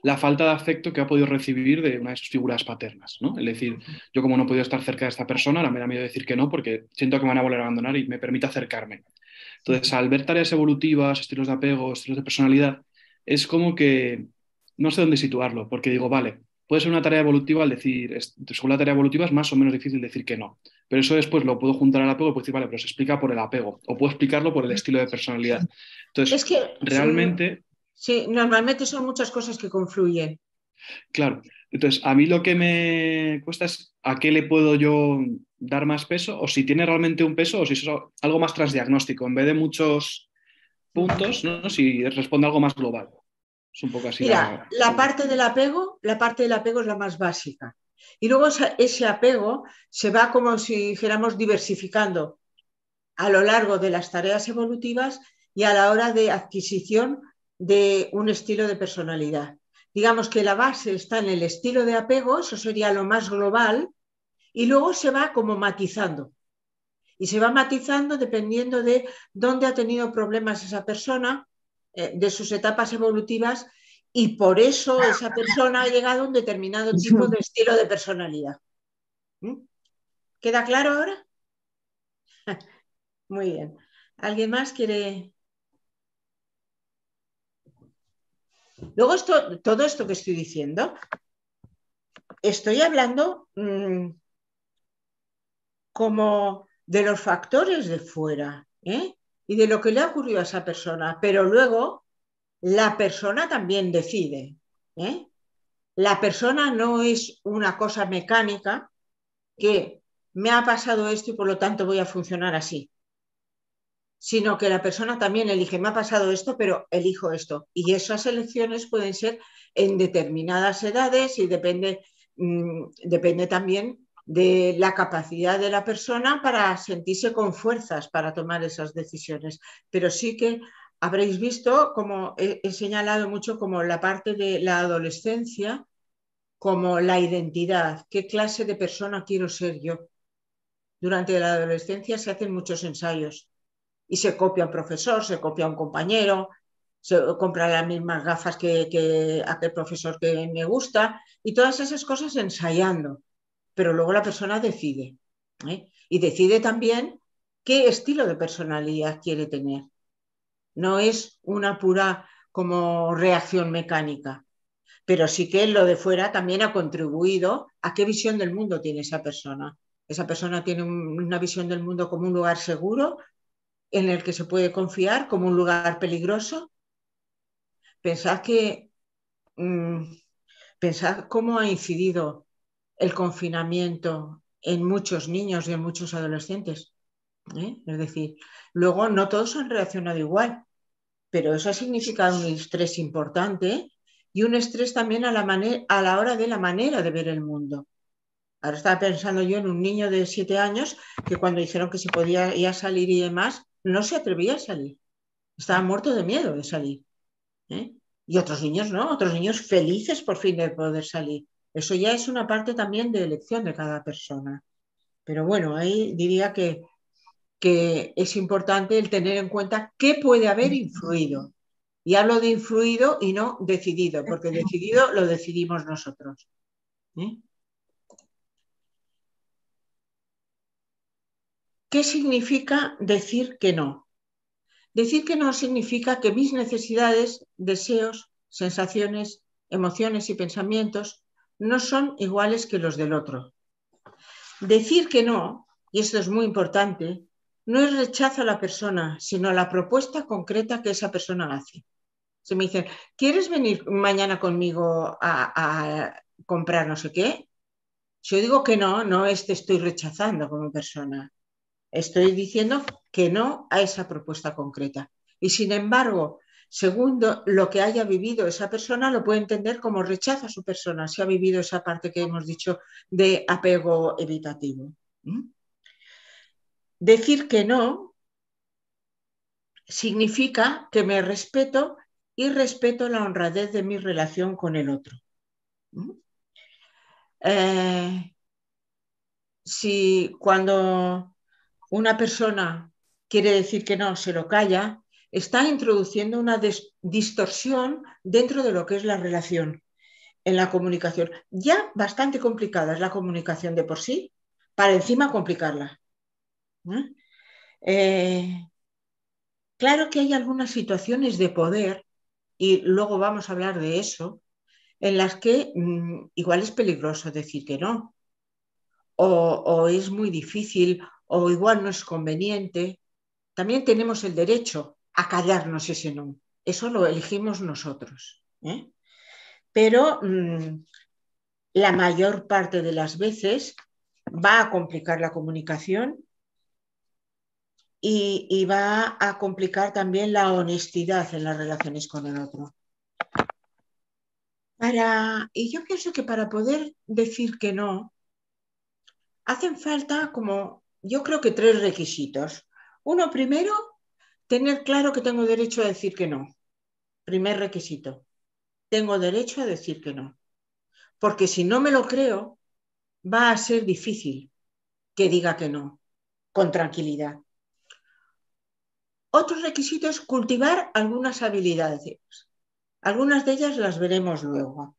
la falta de afecto que ha podido recibir de una de sus figuras paternas, ¿no? Es decir, yo como no he podido estar cerca de esta persona, ahora me da miedo decir que no porque siento que me van a volver a abandonar y me permite acercarme. Entonces, al ver tareas evolutivas, estilos de apego, estilos de personalidad, es como que no sé dónde situarlo, porque digo, vale, puede ser una tarea evolutiva al decir, según la tarea evolutiva es más o menos difícil decir que no, pero eso después lo puedo juntar al apego y puedo decir, vale, pero se explica por el apego, o puedo explicarlo por el estilo de personalidad. Entonces, Es que realmente... Sí, normalmente son muchas cosas que confluyen. Claro, entonces a mí lo que me cuesta es a qué le puedo yo dar más peso, o si tiene realmente un peso, o si es algo más transdiagnóstico, en vez de muchos puntos, ¿no? Si responde algo más global. Es un poco así. Mira, la parte del apego es la más básica. Y luego ese apego se va como si dijéramos diversificando a lo largo de las tareas evolutivas y a la hora de adquisición de un estilo de personalidad. Digamos que la base está en el estilo de apego, eso sería lo más global, y luego se va como matizando. Y se va matizando dependiendo de dónde ha tenido problemas esa persona, de sus etapas evolutivas, y por eso esa persona ha llegado a un determinado tipo de estilo de personalidad. ¿Queda claro ahora? Muy bien. ¿Alguien más quiere? Luego, todo esto que estoy diciendo, estoy hablando como de los factores de fuera, y de lo que le ha ocurrido a esa persona, pero luego la persona también decide. La persona no es una cosa mecánica que me ha pasado esto y por lo tanto voy a funcionar así, sino que la persona también elige, me ha pasado esto, pero elijo esto. Y esas elecciones pueden ser en determinadas edades y depende también de la capacidad de la persona para sentirse con fuerzas para tomar esas decisiones. Pero sí que habréis visto, como he señalado mucho, como la parte de la adolescencia, como la identidad, qué clase de persona quiero ser yo. Durante la adolescencia se hacen muchos ensayos y se copia un profesor, se copia un compañero, se compra las mismas gafas que aquel profesor que me gusta y todas esas cosas ensayando. Pero luego la persona decide, y decide también qué estilo de personalidad quiere tener. No es una pura como reacción mecánica, pero sí que lo de fuera también ha contribuido a qué visión del mundo tiene esa persona. Esa persona tiene una visión del mundo como un lugar seguro, en el que se puede confiar, como un lugar peligroso. Pensad cómo ha incidido el confinamiento en muchos niños y en muchos adolescentes. Es decir, luego no todos han reaccionado igual, pero eso ha significado un estrés importante y un estrés también a la hora de la manera de ver el mundo. Ahora estaba pensando yo en un niño de 7 años que cuando dijeron que se podía ya salir y demás, no se atrevía a salir. Estaba muerto de miedo de salir. Y otros niños no, otros niños felices por fin de poder salir. Eso ya es una parte también de elección de cada persona. Pero bueno, ahí diría que es importante el tener en cuenta qué puede haber influido. Y hablo de influido y no decidido, porque decidido lo decidimos nosotros. ¿Qué significa decir que no? Decir que no significa que mis necesidades, deseos, sensaciones, emociones y pensamientos no son iguales que los del otro. Decir que no, y esto es muy importante, no es rechazo a la persona, sino a la propuesta concreta que esa persona hace. Si me dicen, ¿quieres venir mañana conmigo a comprar no sé qué? Si yo digo que no, no te estoy rechazando como persona. Estoy diciendo que no a esa propuesta concreta. Y sin embargo, según lo que haya vivido esa persona, lo puede entender como rechazo a su persona, si ha vivido esa parte que hemos dicho de apego evitativo. Decir que no significa que me respeto y respeto la honradez de mi relación con el otro. Si cuando una persona quiere decir que no, se lo calla, está introduciendo una distorsión dentro de lo que es la relación, en la comunicación. Ya bastante complicada es la comunicación de por sí, para encima complicarla. Claro que hay algunas situaciones de poder, y luego vamos a hablar de eso, en las que igual es peligroso decir que no, o es muy difícil, o igual no es conveniente. También tenemos el derecho a callarnos ese no. Eso lo elegimos nosotros. Pero la mayor parte de las veces va a complicar la comunicación y va a complicar también la honestidad en las relaciones con el otro. Y yo pienso que para poder decir que no, hacen falta yo creo que 3 requisitos. Uno primero, tener claro que tengo derecho a decir que no. Primer requisito. Tengo derecho a decir que no. Porque si no me lo creo, va a ser difícil que diga que no, con tranquilidad. Otro requisito es cultivar algunas habilidades. Algunas de ellas las veremos luego.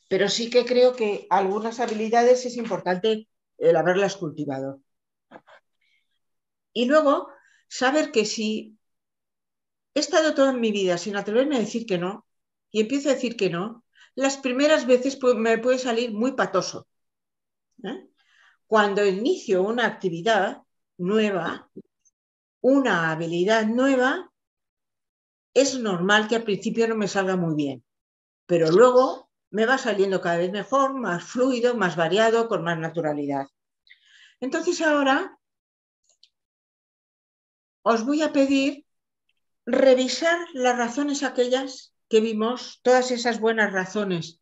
Pero sí que creo que algunas habilidades es importante el haberlas cultivado. Y luego, saber que si he estado toda mi vida sin atreverme a decir que no, y empiezo a decir que no, las primeras veces me puede salir muy patoso. Cuando inicio una actividad nueva, una habilidad nueva, es normal que al principio no me salga muy bien, pero luego me va saliendo cada vez mejor, más fluido, más variado, con más naturalidad. Entonces ahora os voy a pedir revisar las razones aquellas que vimos, todas esas buenas razones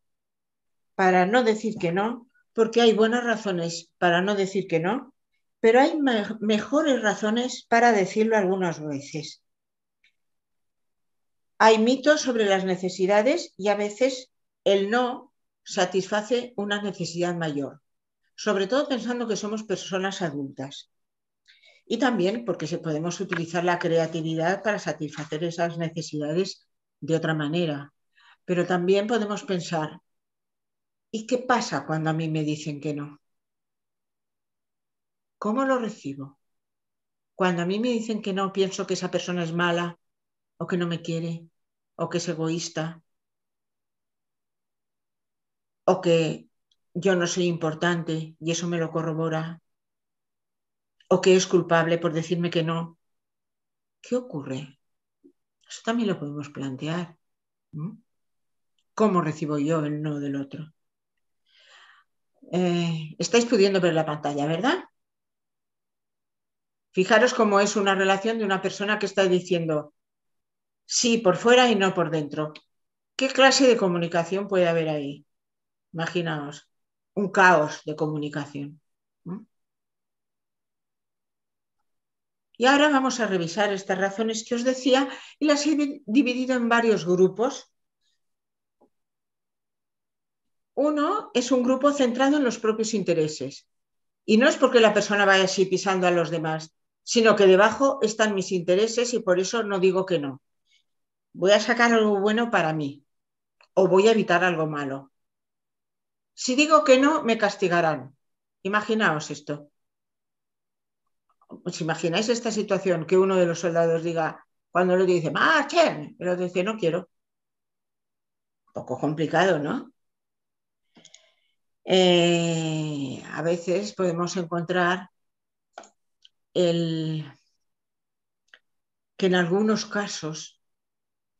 para no decir que no, porque hay buenas razones para no decir que no, pero hay mejores razones para decirlo algunas veces. Hay mitos sobre las necesidades y a veces el no satisface una necesidad mayor, sobre todo pensando que somos personas adultas. Y también porque podemos utilizar la creatividad para satisfacer esas necesidades de otra manera. Pero también podemos pensar, ¿y qué pasa cuando a mí me dicen que no? ¿Cómo lo recibo? Cuando a mí me dicen que no, pienso que esa persona es mala, o que no me quiere, o que es egoísta, o que yo no soy importante y eso me lo corrobora, o que es culpable por decirme que no. ¿Qué ocurre? Eso también lo podemos plantear. ¿Cómo recibo yo el no del otro? Estáis pudiendo ver la pantalla, ¿verdad? Fijaros cómo es una relación de una persona que está diciendo sí por fuera y no por dentro. ¿Qué clase de comunicación puede haber ahí? Imaginaos, un caos de comunicación. Y ahora vamos a revisar estas razones que os decía y las he dividido en varios grupos. Uno es un grupo centrado en los propios intereses. Y no es porque la persona vaya así pisando a los demás, sino que debajo están mis intereses y por eso no digo que no. Voy a sacar algo bueno para mí o voy a evitar algo malo. Si digo que no, me castigarán. Imaginaos esto. ¿Os imagináis esta situación que uno de los soldados diga, cuando le dice, marchen, el otro dice, no quiero? Un poco complicado, ¿no? A veces podemos encontrar que en algunos casos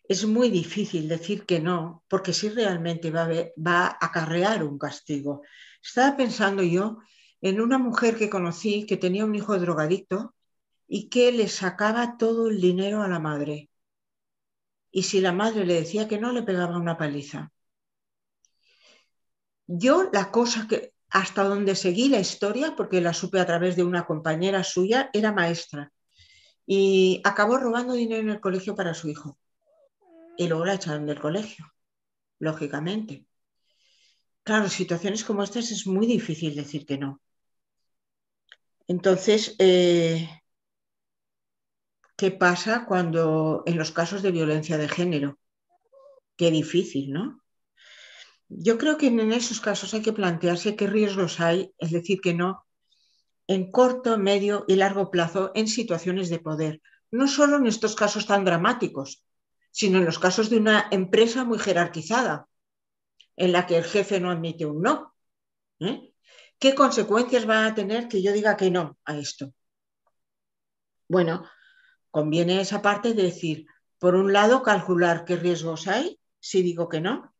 es muy difícil decir que no, porque sí realmente va a acarrear un castigo. Estaba pensando yo en una mujer que conocí que tenía un hijo drogadicto y que le sacaba todo el dinero a la madre. Y si la madre le decía que no, le pegaba una paliza. Yo la cosa que hasta donde seguí la historia, porque la supe a través de una compañera suya, era maestra. Y acabó robando dinero en el colegio para su hijo. Y luego la echaron del colegio, lógicamente. Claro, situaciones como estas es muy difícil decir que no. Entonces, ¿qué pasa cuando en los casos de violencia de género? Qué difícil, ¿no? Yo creo que en esos casos hay que plantearse qué riesgos hay, es decir, que no, en corto, medio y largo plazo en situaciones de poder. No solo en estos casos tan dramáticos, sino en los casos de una empresa muy jerarquizada, en la que el jefe no admite un no. ¿Qué consecuencias va a tener que yo diga que no a esto? Bueno, conviene esa parte de decir, por un lado, calcular qué riesgos hay si digo que no,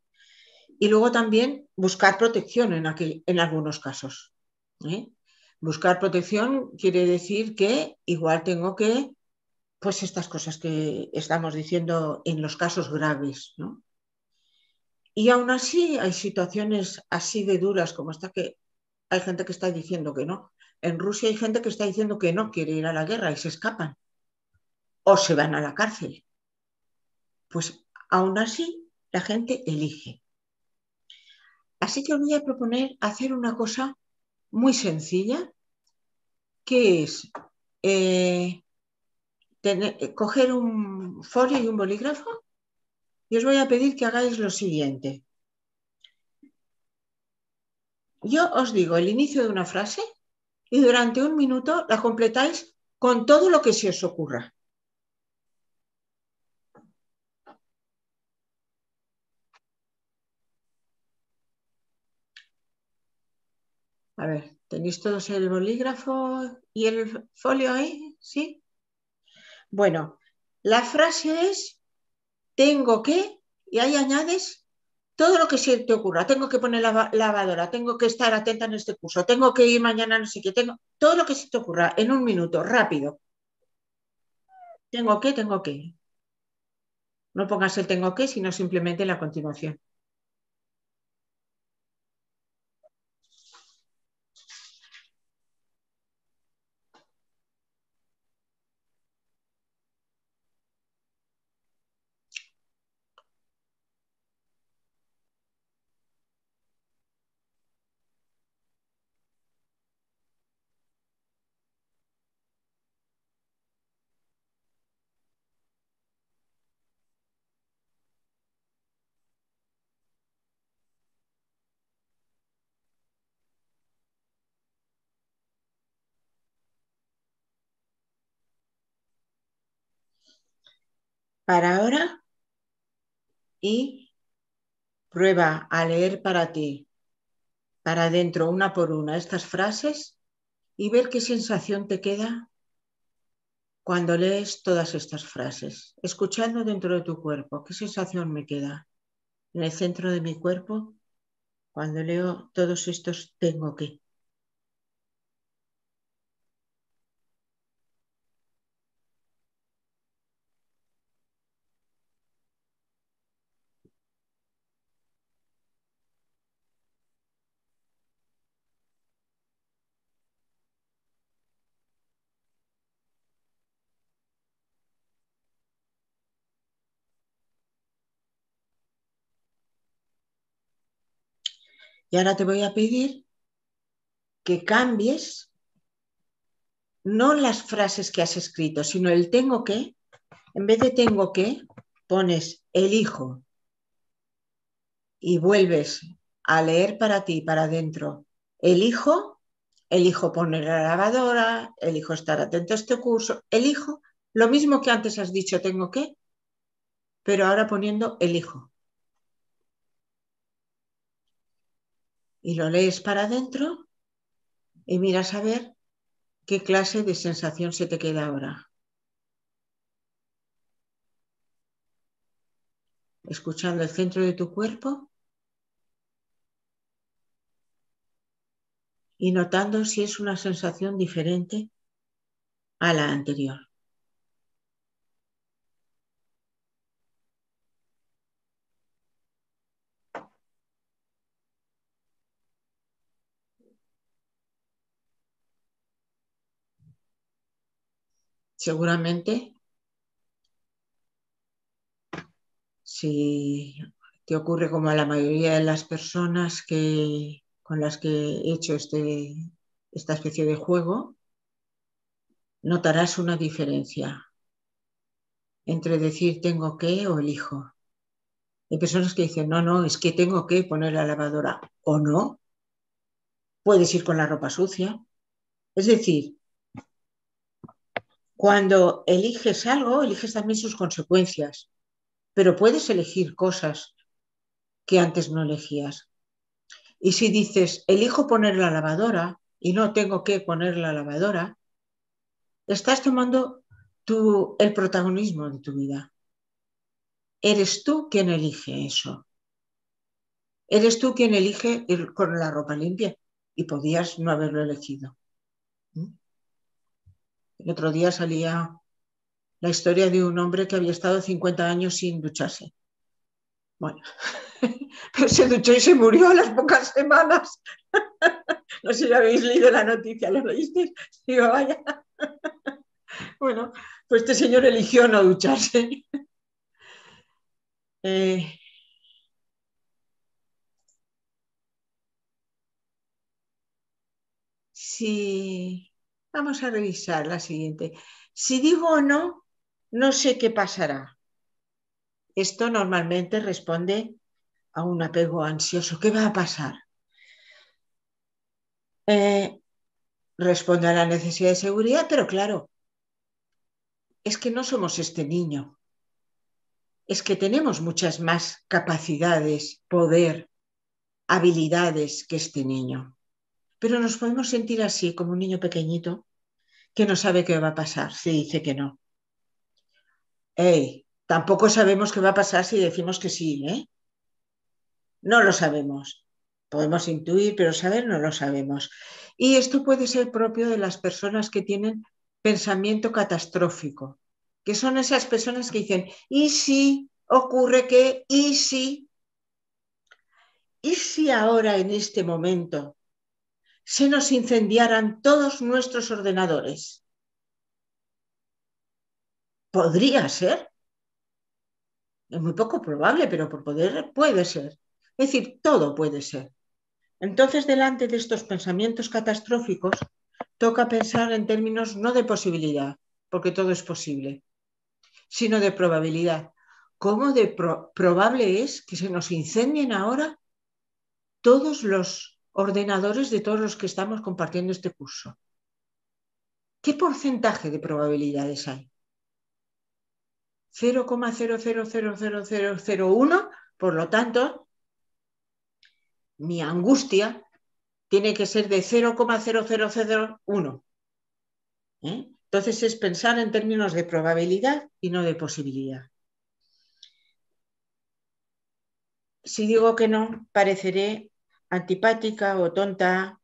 y luego también buscar protección en algunos casos. Buscar protección quiere decir que igual tengo que, pues estas cosas que estamos diciendo en los casos graves, ¿no? Y aún así hay situaciones así de duras como esta que hay gente que está diciendo que no. En Rusia hay gente que está diciendo que no quiere ir a la guerra y se escapan. o se van a la cárcel. Pues aún así la gente elige. Así que os voy a proponer hacer una cosa muy sencilla, que es coger un folio y un bolígrafo y os voy a pedir que hagáis lo siguiente. Yo os digo el inicio de una frase y durante un minuto la completáis con todo lo que se os ocurra. A ver, ¿tenéis todos el bolígrafo y el folio ahí? ¿Sí? Bueno, la frase es tengo que, y ahí añades todo lo que se te ocurra. Tengo que poner la lavadora, tengo que estar atenta en este curso, tengo que ir mañana, no sé qué, todo lo que se te ocurra en un minuto, rápido. Tengo que. No pongas el tengo que, sino simplemente la continuación. Para ahora y prueba a leer para ti, para adentro, una por una, estas frases y ver qué sensación te queda cuando lees todas estas frases. Escuchando dentro de tu cuerpo, ¿qué sensación me queda? En el centro de mi cuerpo, cuando leo todos estos tengo que. Y ahora te voy a pedir que cambies no las frases que has escrito, sino el tengo que. En vez de tengo que, pones elijo y vuelves a leer para ti, para adentro. Elijo poner la lavadora, elijo estar atento a este curso, elijo lo mismo que antes has dicho tengo que, pero ahora poniendo elijo. Y lo lees para adentro y miras a ver qué clase de sensación se te queda ahora. Escuchando el centro de tu cuerpo y notando si es una sensación diferente a la anterior. Seguramente, si te ocurre como a la mayoría de las personas con las que he hecho esta especie de juego, notarás una diferencia entre decir tengo que o elijo. Hay personas que dicen, no, es que tengo que poner la lavadora o no. Puedes ir con la ropa sucia. Es decir, cuando eliges algo, eliges también sus consecuencias, pero puedes elegir cosas que antes no elegías. Y si dices, elijo poner la lavadora y no tengo que poner la lavadora, estás tomando el protagonismo de tu vida. Eres tú quien elige eso. Eres tú quien elige ir con la ropa limpia y podías no haberlo elegido. El otro día salía la historia de un hombre que había estado 50 años sin ducharse. Bueno, pero se duchó y se murió a las pocas semanas. No sé si habéis leído la noticia, ¿lo leísteis? Digo, vaya. Bueno, pues este señor eligió no ducharse. Si vamos a revisar la siguiente. Si digo o no, no sé qué pasará. Esto normalmente responde a un apego ansioso. ¿Qué va a pasar? Responde a la necesidad de seguridad, pero claro, es que no somos este niño. Es que tenemos muchas más capacidades, poder, habilidades que este niño. Pero nos podemos sentir así, como un niño pequeñito que no sabe qué va a pasar si dice que no. Tampoco sabemos qué va a pasar si decimos que sí, ¿eh? No lo sabemos. Podemos intuir, pero saber no lo sabemos. Y esto puede ser propio de las personas que tienen pensamiento catastrófico, que son esas personas que dicen, ¿y si ocurre que? ¿Y si? ¿Y si ahora en este momento se nos incendiaran todos nuestros ordenadores? Podría ser. Es muy poco probable, pero por poder puede ser. Es decir, todo puede ser. Entonces, delante de estos pensamientos catastróficos, toca pensar en términos no de posibilidad, porque todo es posible, sino de probabilidad. ¿Cómo de probable es que se nos incendien ahora todos los ordenadores de todos los que estamos compartiendo este curso? ¿Qué porcentaje de probabilidades hay? 0,000001, por lo tanto, mi angustia tiene que ser de 0,0001. Entonces es pensar en términos de probabilidad y no de posibilidad. Si digo que no, pareceré antipática o tonta,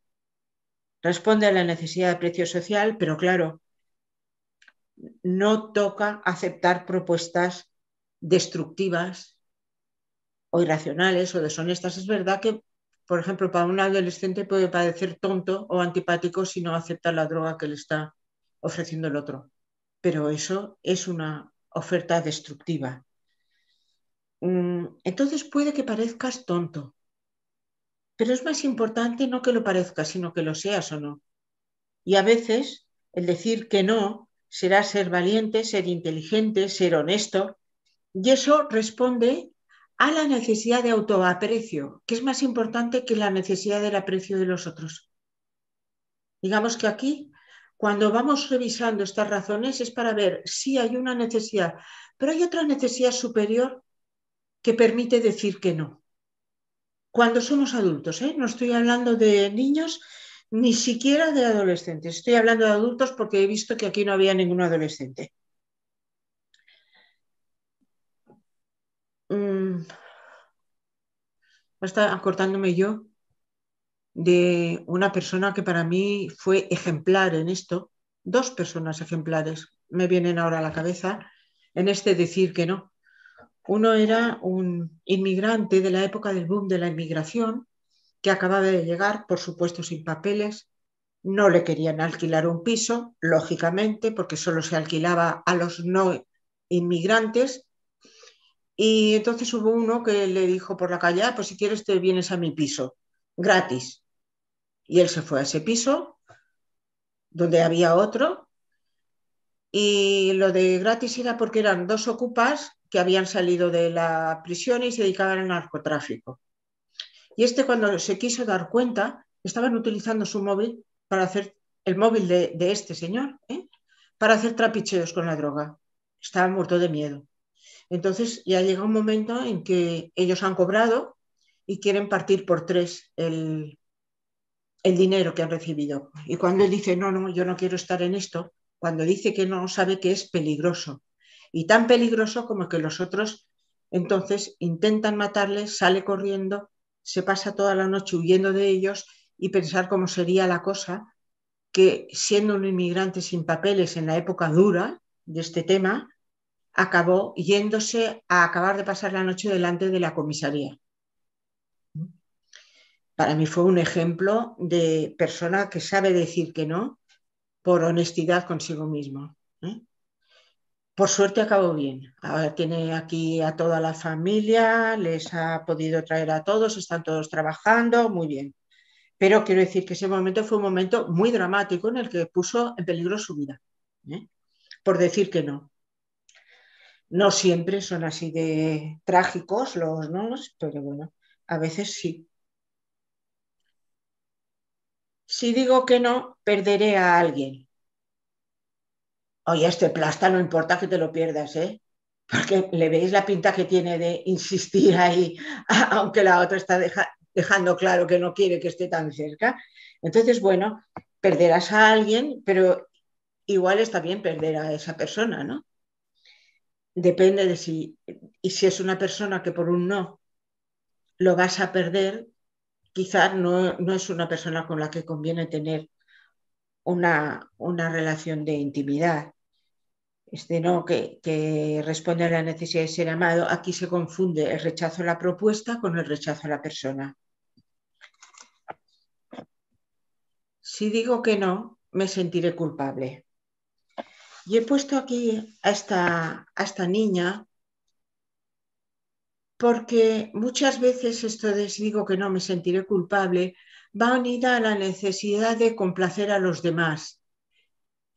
responde a la necesidad de aprecio social, pero claro, no toca aceptar propuestas destructivas o irracionales o deshonestas. Es verdad que, por ejemplo, para un adolescente puede parecer tonto o antipático si no acepta la droga que le está ofreciendo el otro, pero eso es una oferta destructiva. Entonces puede que parezcas tonto, pero es más importante no que lo parezcas, sino que lo seas o no. Y a veces el decir que no será ser valiente, ser inteligente, ser honesto, y eso responde a la necesidad de autoaprecio, que es más importante que la necesidad del aprecio de los otros. Digamos que aquí, cuando vamos revisando estas razones, es para ver si hay una necesidad, pero hay otra necesidad superior que permite decir que no. Cuando somos adultos, no estoy hablando de niños ni siquiera de adolescentes, estoy hablando de adultos porque he visto que aquí no había ningún adolescente. Está acordándome yo de una persona que para mí fue ejemplar en esto, dos personas ejemplares me vienen ahora a la cabeza en este decir que no. Uno era un inmigrante de la época del boom de la inmigración que acababa de llegar, por supuesto sin papeles, no le querían alquilar un piso, lógicamente, porque solo se alquilaba a los no inmigrantes. Y entonces hubo uno que le dijo por la calle, pues si quieres te vienes a mi piso, gratis. Y él se fue a ese piso, donde había otro, y lo de gratis era porque eran dos ocupas que habían salido de la prisión y se dedicaban al narcotráfico. Y cuando se quiso dar cuenta, estaban utilizando su móvil para hacer, el móvil de este señor, para hacer trapicheos con la droga. Estaba muerto de miedo. Entonces ya llega un momento en que ellos han cobrado y quieren partir por tres el dinero que han recibido. Y cuando él dice, no, yo no quiero estar en esto, cuando dice que no, sabe que es peligroso. Y tan peligroso como que los otros entonces intentan matarles, sale corriendo, se pasa toda la noche huyendo de ellos y pensar cómo sería la cosa que siendo un inmigrante sin papeles en la época dura de este tema, acabó yéndose a acabar de pasar la noche delante de la comisaría. Para mí fue un ejemplo de persona que sabe decir que no por honestidad consigo mismo. ¿eh? Por suerte acabó bien. Ahora tiene aquí a toda la familia, les ha podido traer a todos, están todos trabajando, muy bien. Pero quiero decir que ese momento fue un momento muy dramático en el que puso en peligro su vida, ¿eh? Por decir que no. No siempre son así de trágicos los no, pero bueno, a veces sí. Si digo que no, perderé a alguien. Oye, este plasta no importa que te lo pierdas, ¿eh? Porque le veis la pinta que tiene de insistir ahí, aunque la otra está dejando claro que no quiere que esté tan cerca. Entonces, bueno, perderás a alguien, pero igual está bien perder a esa persona, ¿no? Depende de si, y si es una persona que por un no lo vas a perder, quizás no es una persona con la que conviene tener una relación de intimidad. Este no que responde a la necesidad de ser amado, aquí se confunde el rechazo a la propuesta con el rechazo a la persona. Si digo que no, me sentiré culpable. Y he puesto aquí a esta niña porque muchas veces esto de si digo que no, me sentiré culpable, va unida a la necesidad de complacer a los demás,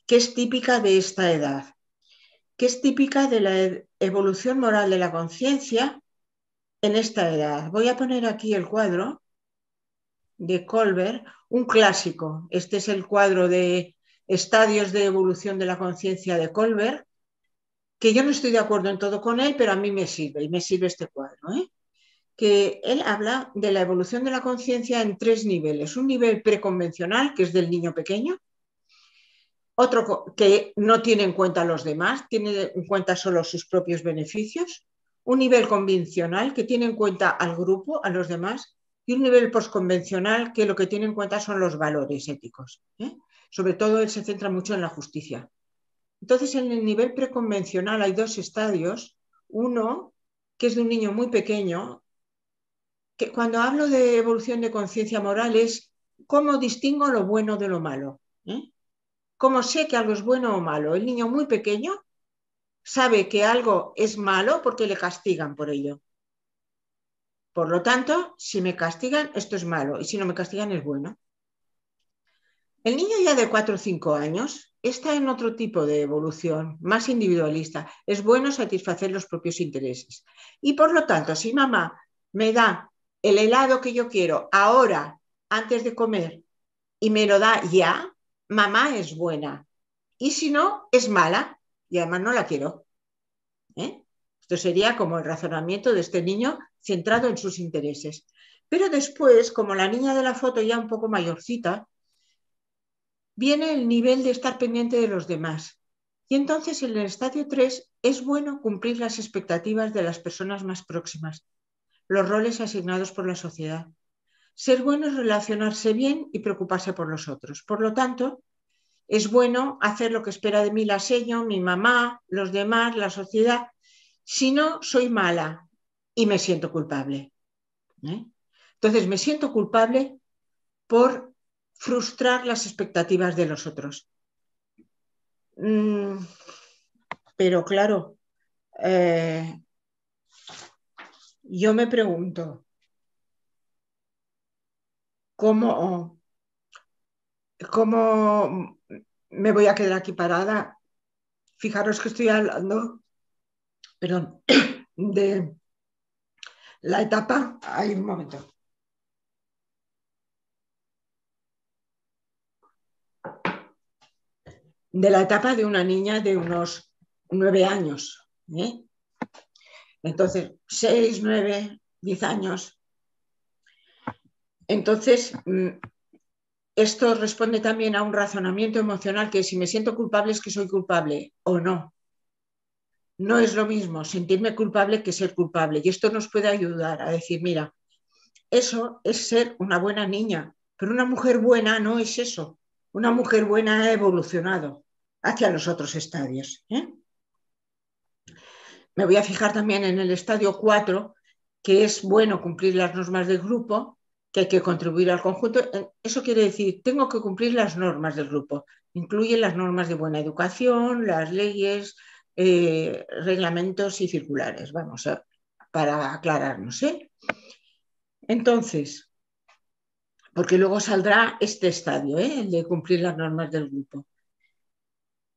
que es típica de esta edad, que es típica de la evolución moral de la conciencia en esta edad. Voy a poner aquí el cuadro de Kohlberg, un clásico. Este es el cuadro de estadios de evolución de la conciencia de Kohlberg, que yo no estoy de acuerdo en todo con él, pero a mí me sirve, y me sirve este cuadro, ¿eh? Que él habla de la evolución de la conciencia en 3 niveles. Un nivel preconvencional, que es del niño pequeño, otro que no tiene en cuenta a los demás, tiene en cuenta solo sus propios beneficios, un nivel convencional que tiene en cuenta al grupo, a los demás, y un nivel postconvencional que lo que tiene en cuenta son los valores éticos, ¿eh? Sobre todo él se centra mucho en la justicia. Entonces, en el nivel preconvencional hay 2 estadios. Uno, que es de un niño muy pequeño, que cuando hablo de evolución de conciencia moral es cómo distingo lo bueno de lo malo, ¿eh? ¿Cómo sé que algo es bueno o malo? El niño muy pequeño sabe que algo es malo porque le castigan por ello. Por lo tanto, si me castigan, esto es malo, y si no me castigan, es bueno. El niño ya de 4 o 5 años está en otro tipo de evolución, más individualista. Es bueno satisfacer los propios intereses. Y por lo tanto, si mamá me da el helado que yo quiero ahora, antes de comer, y me lo da ya, mamá es buena. Y si no, es mala, y además no la quiero, ¿eh? Esto sería como el razonamiento de este niño centrado en sus intereses. Pero después, como la niña de la foto ya un poco mayorcita, viene el nivel de estar pendiente de los demás. Y entonces en el estadio 3 es bueno cumplir las expectativas de las personas más próximas, los roles asignados por la sociedad. Ser bueno es relacionarse bien y preocuparse por los otros. Por lo tanto, es bueno hacer lo que espera de mí la seño, mi mamá, los demás, la sociedad. Si no, soy mala y me siento culpable, ¿eh? Entonces, me siento culpable por frustrar las expectativas de los otros. Pero claro, yo me pregunto, ¿cómo me voy a quedar aquí parada? Fijaros que estoy hablando, perdón, de la etapa, hay un momento. De la etapa de una niña de unos 9 años, ¿eh? Entonces, 6, 9, 10 años. Entonces, esto responde también a un razonamiento emocional que si me siento culpable es que soy culpable o no. No es lo mismo sentirme culpable que ser culpable. Y esto nos puede ayudar a decir, mira, eso es ser una buena niña, pero una mujer buena no es eso. Una mujer buena ha evolucionado hacia los otros estadios, ¿eh? Me voy a fijar también en el estadio 4, que es bueno cumplir las normas del grupo, que hay que contribuir al conjunto. Eso quiere decir, tengo que cumplir las normas del grupo, Incluye las normas de buena educación, las leyes, reglamentos y circulares. Vamos, para aclararnos, ¿eh? Entonces, porque luego saldrá este estadio, ¿eh? El de cumplir las normas del grupo.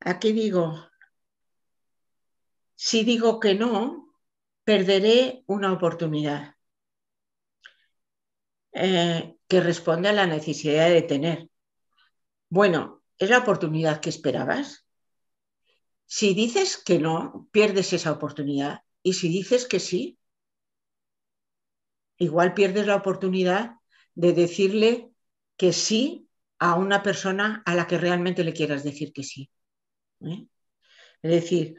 Aquí digo, si digo que no, perderé una oportunidad que responde a la necesidad de tener. Bueno, ¿es la oportunidad que esperabas? Si dices que no, pierdes esa oportunidad. Y si dices que sí, igual pierdes la oportunidad de decirle que sí a una persona a la que realmente le quieras decir que sí, ¿eh? Es decir,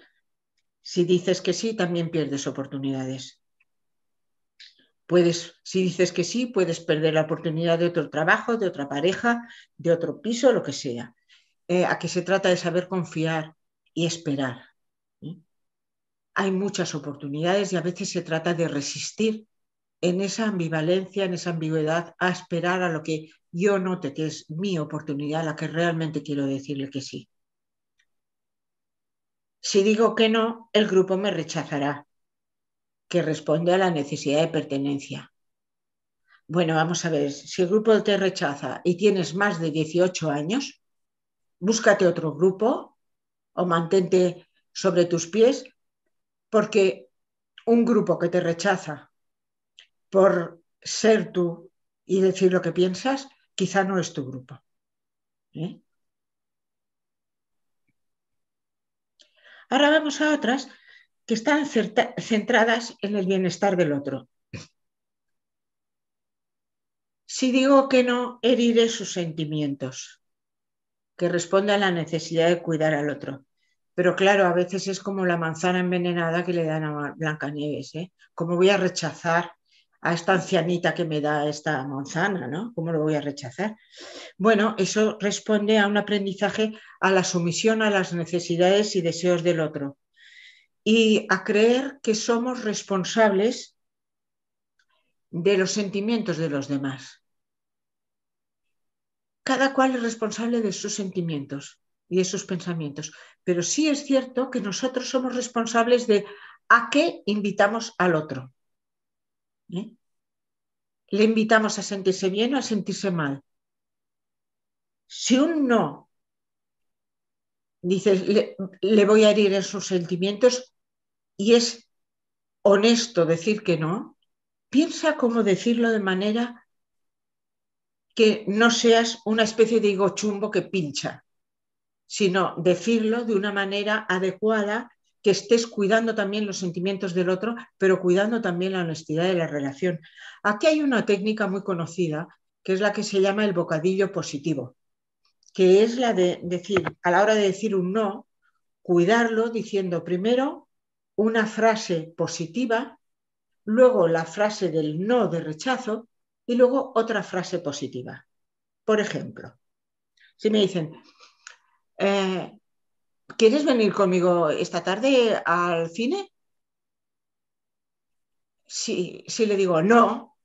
si dices que sí, también pierdes oportunidades. Si dices que sí, puedes perder la oportunidad de otro trabajo, de otra pareja, de otro piso, lo que sea. Aquí se trata de saber confiar y esperar, ¿eh? Hay muchas oportunidades y a veces se trata de resistir en esa ambivalencia, en esa ambigüedad, a esperar a lo que yo note que es mi oportunidad, a la que realmente quiero decirle que sí. Si digo que no, el grupo me rechazará, que responde a la necesidad de pertenencia. Bueno, vamos a ver, si el grupo te rechaza y tienes más de 18 años, búscate otro grupo o mantente sobre tus pies, porque un grupo que te rechaza por ser tú y decir lo que piensas, quizá no es tu grupo, ¿eh? Ahora vamos a otras que están centradas en el bienestar del otro. Si digo que no, heriré sus sentimientos, que responde a la necesidad de cuidar al otro. Pero claro, a veces es como la manzana envenenada que le dan a Blancanieves, ¿eh? ¿Cómo voy a rechazar a esta ancianita que me da esta manzana, ¿no? ¿Cómo lo voy a rechazar? Bueno, eso responde a un aprendizaje a la sumisión a las necesidades y deseos del otro y a creer que somos responsables de los sentimientos de los demás. Cada cual es responsable de sus sentimientos y de sus pensamientos, pero sí es cierto que nosotros somos responsables de a qué invitamos al otro, ¿eh? Le invitamos a sentirse bien o a sentirse mal. Si un no, dices, le voy a herir en sus sentimientos y es honesto decir que no, piensa cómo decirlo de manera que no seas una especie de higo chumbo que pincha, sino decirlo de una manera adecuada, que estés cuidando también los sentimientos del otro, pero cuidando también la honestidad de la relación. Aquí hay una técnica muy conocida, que es la que se llama el bocadillo positivo, que es la de decir, a la hora de decir un no, cuidarlo diciendo primero una frase positiva, luego la frase del no de rechazo y luego otra frase positiva. Por ejemplo, si me dicen, ¿quieres venir conmigo esta tarde al cine? Si le digo no,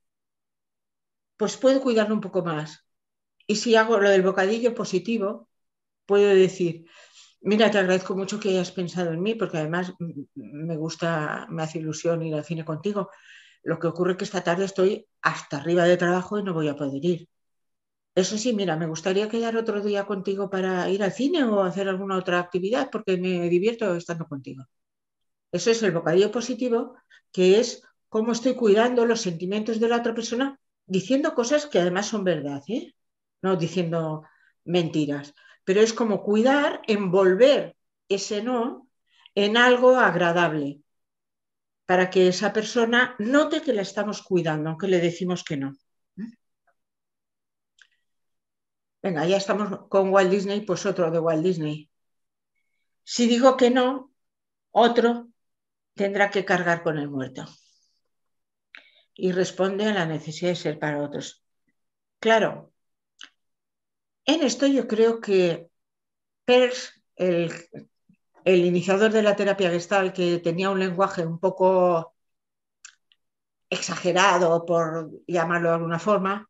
pues puedo cuidarlo un poco más. Y si hago lo del bocadillo positivo, puedo decir, mira, te agradezco mucho que hayas pensado en mí, porque además me gusta, me hace ilusión ir al cine contigo. Lo que ocurre es que esta tarde estoy hasta arriba de trabajo y no voy a poder ir. Eso sí, mira, me gustaría quedar otro día contigo para ir al cine o hacer alguna otra actividad, porque me divierto estando contigo. Eso es el bocadillo positivo, que es cómo estoy cuidando los sentimientos de la otra persona, diciendo cosas que además son verdad, ¿eh? No diciendo mentiras. Pero es como cuidar, envolver ese no en algo agradable, para que esa persona note que la estamos cuidando, aunque le decimos que no. Venga, ya estamos con Walt Disney, pues otro de Walt Disney. Si digo que no, otro tendrá que cargar con el muerto. Y responde a la necesidad de ser para otros. Claro, en esto yo creo que Peirce, el iniciador de la terapia Gestalt, que tenía un lenguaje un poco exagerado, por llamarlo de alguna forma,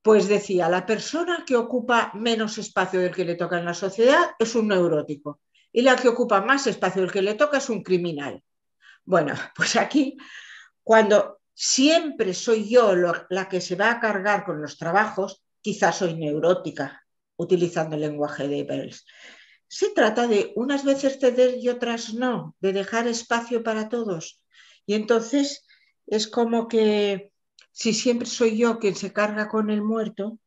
Pues decía, la persona que ocupa menos espacio del que le toca en la sociedad es un neurótico y la que ocupa más espacio del que le toca es un criminal. Bueno, pues aquí, cuando siempre soy yo la que se va a cargar con los trabajos, quizás soy neurótica, utilizando el lenguaje de Bells. Se trata de unas veces ceder y otras no, de dejar espacio para todos. Y entonces es como que si siempre soy yo quien se carga con el muerto,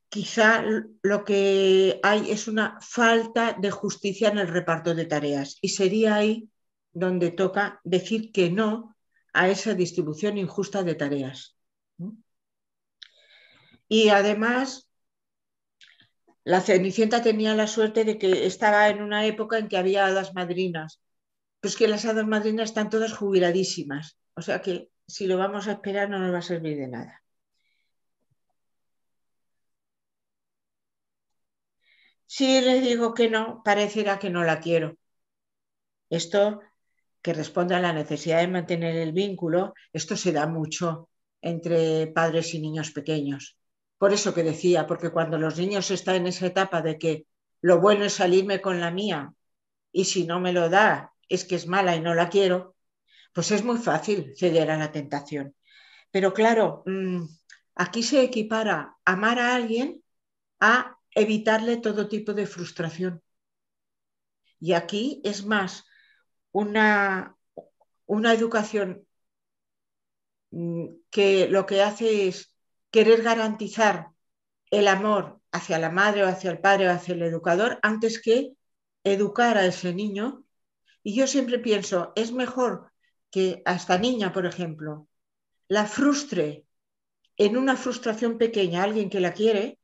quizá lo que hay es una falta de justicia en el reparto de tareas. Y sería ahí donde toca decir que no a esa distribución injusta de tareas. Y además, la Cenicienta tenía la suerte de que estaba en una época en que había hadas madrinas. Pues que las hadas madrinas están todas jubiladísimas. O sea que si lo vamos a esperar no nos va a servir de nada. Si le digo que no, parecerá que no la quiero. Esto, que responde a la necesidad de mantener el vínculo, esto se da mucho entre padres y niños pequeños. Por eso que decía, porque cuando los niños están en esa etapa de que lo bueno es salirme con la mía y si no me lo da es que es mala y no la quiero, pues es muy fácil ceder a la tentación. Pero claro, aquí se equipara amar a alguien a evitarle todo tipo de frustración. Y aquí es más una educación que lo que hace es querer garantizar el amor hacia la madre o hacia el padre o hacia el educador antes que educar a ese niño. Y yo siempre pienso, es mejor que a esta niña, por ejemplo, la frustre en una frustración pequeña a alguien que la quiere,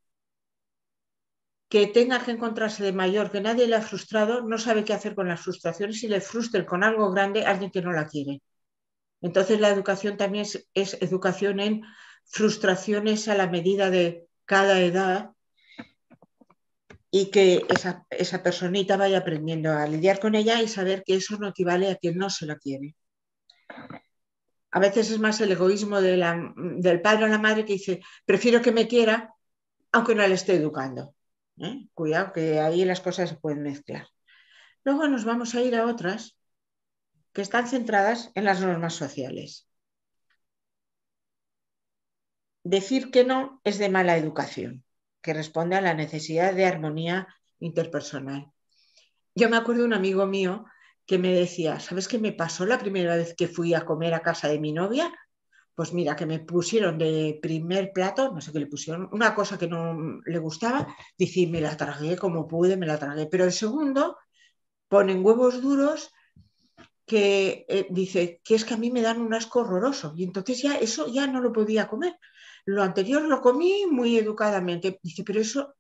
que tenga que encontrarse de mayor, que nadie le ha frustrado, no sabe qué hacer con las frustraciones y le frustre con algo grande a alguien que no la quiere. Entonces la educación también es educación en frustraciones a la medida de cada edad y que esa personita vaya aprendiendo a lidiar con ella y saber que eso no equivale a que no se la quiere. A veces es más el egoísmo del padre o la madre que dice, prefiero que me quiera aunque no le esté educando. Cuidado, que ahí las cosas se pueden mezclar. Luego nos vamos a ir a otras que están centradas en las normas sociales. Decir que no es de mala educación, que responde a la necesidad de armonía interpersonal. Yo me acuerdo de un amigo mío que me decía, ¿sabes qué me pasó la primera vez que fui a comer a casa de mi novia? Pues mira, que me pusieron de primer plato, no sé qué le pusieron, una cosa que no le gustaba, dice, me la tragué como pude, me la tragué. Pero el segundo ponen huevos duros que dice que es que a mí me dan un asco horroroso y entonces ya eso ya no lo podía comer. Lo anterior lo comí muy educadamente. Dice, pero eso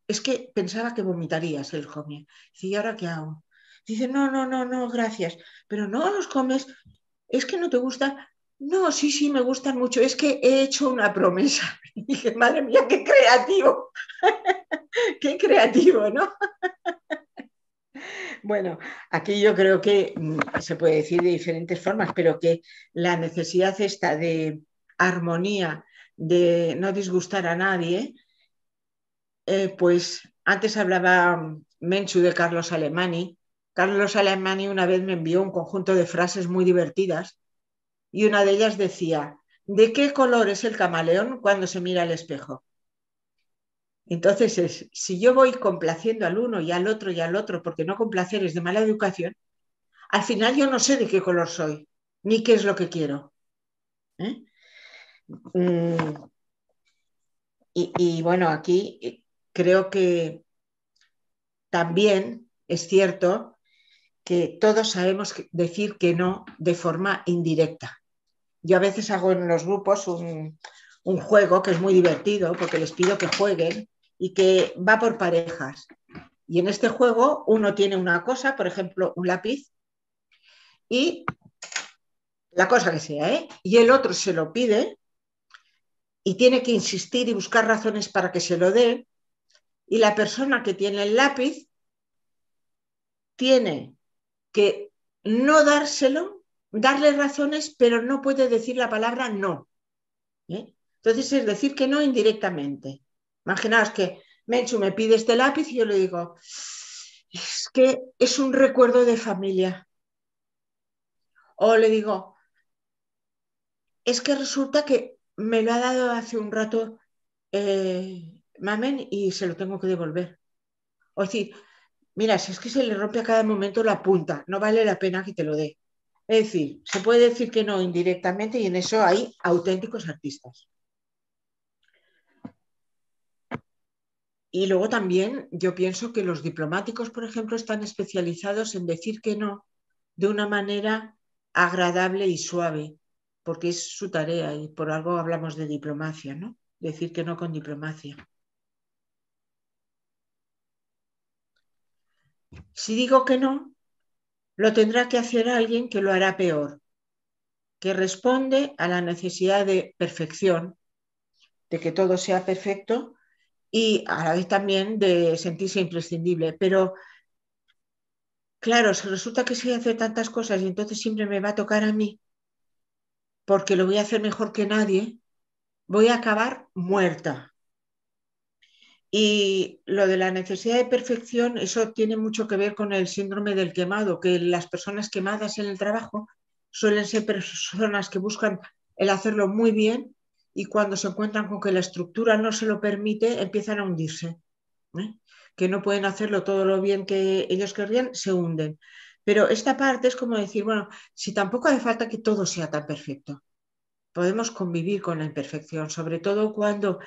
es que pensaba que vomitarías el comía. Dice, ¿y ahora qué hago? Dice, no, no, no, no, gracias. Pero no los comes, es que no te gusta. No, sí, sí, me gustan mucho. Es que he hecho una promesa. Y dije, madre mía, qué creativo. Qué creativo, ¿no? Bueno, aquí yo creo que se puede decir de diferentes formas, pero que la necesidad esta de armonía, de no disgustar a nadie, pues antes hablaba Menchu de Carlos Alemany. Carlos Alemany una vez me envió un conjunto de frases muy divertidas y una de ellas decía, ¿de qué color es el camaleón cuando se mira al espejo? Entonces, si yo voy complaciendo al uno y al otro y al otro, porque no complacer es de mala educación, al final yo no sé de qué color soy, ni qué es lo que quiero. Y bueno, aquí creo que también es cierto que todos sabemos decir que no de forma indirecta. Yo a veces hago en los grupos un juego que es muy divertido porque les pido que jueguen y que va por parejas. Y en este juego uno tiene una cosa, por ejemplo, un lápiz, y la cosa que sea, y el otro se lo pide y tiene que insistir y buscar razones para que se lo dé, y la persona que tiene el lápiz tiene que no dárselo, darle razones, pero no puede decir la palabra no. Entonces es decir que no indirectamente. Imaginaos que Menchu me pide este lápiz y yo le digo, es que es un recuerdo de familia. O le digo, es que resulta que me lo ha dado hace un rato Mamen y se lo tengo que devolver. O decir, mira, si es que se le rompe a cada momento la punta, no vale la pena que te lo dé. Es decir, se puede decir que no indirectamente y en eso hay auténticos artistas. Y luego también yo pienso que los diplomáticos, por ejemplo, están especializados en decir que no de una manera agradable y suave, porque es su tarea y por algo hablamos de diplomacia, ¿no? Decir que no con diplomacia. Si digo que no, lo tendrá que hacer alguien que lo hará peor, que responde a la necesidad de perfección, de que todo sea perfecto y a la vez también de sentirse imprescindible. Pero claro, si resulta que sé hacer tantas cosas y entonces siempre me va a tocar a mí, porque lo voy a hacer mejor que nadie, voy a acabar muerta. Y lo de la necesidad de perfección, eso tiene mucho que ver con el síndrome del quemado, que las personas quemadas en el trabajo suelen ser personas que buscan el hacerlo muy bien y cuando se encuentran con que la estructura no se lo permite, empiezan a hundirse. ¿Eh? Que no pueden hacerlo todo lo bien que ellos querrían, se hunden. Pero esta parte es como decir, bueno, si tampoco hace falta que todo sea tan perfecto, podemos convivir con la imperfección, sobre todo cuando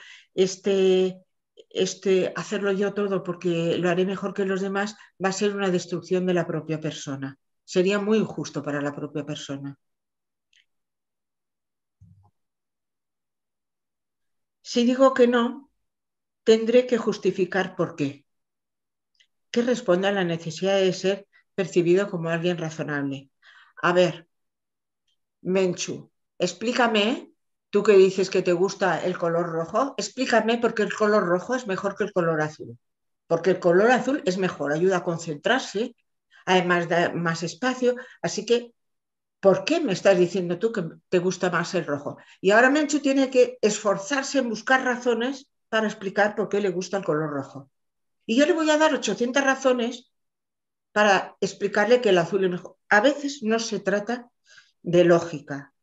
hacerlo yo todo porque lo haré mejor que los demás va a ser una destrucción de la propia persona. Sería muy injusto para la propia persona. Si digo que no, tendré que justificar por qué. Que responde a la necesidad de ser percibido como alguien razonable. A ver, Menchu, explícame, tú que dices que te gusta el color rojo, explícame por qué el color rojo es mejor que el color azul. Porque el color azul es mejor, ayuda a concentrarse, además da más espacio, así que ¿por qué me estás diciendo tú que te gusta más el rojo? Y ahora Menchu tiene que esforzarse en buscar razones para explicar por qué le gusta el color rojo. Y yo le voy a dar 800 razones para explicarle que el azul es mejor. A veces no se trata de lógica,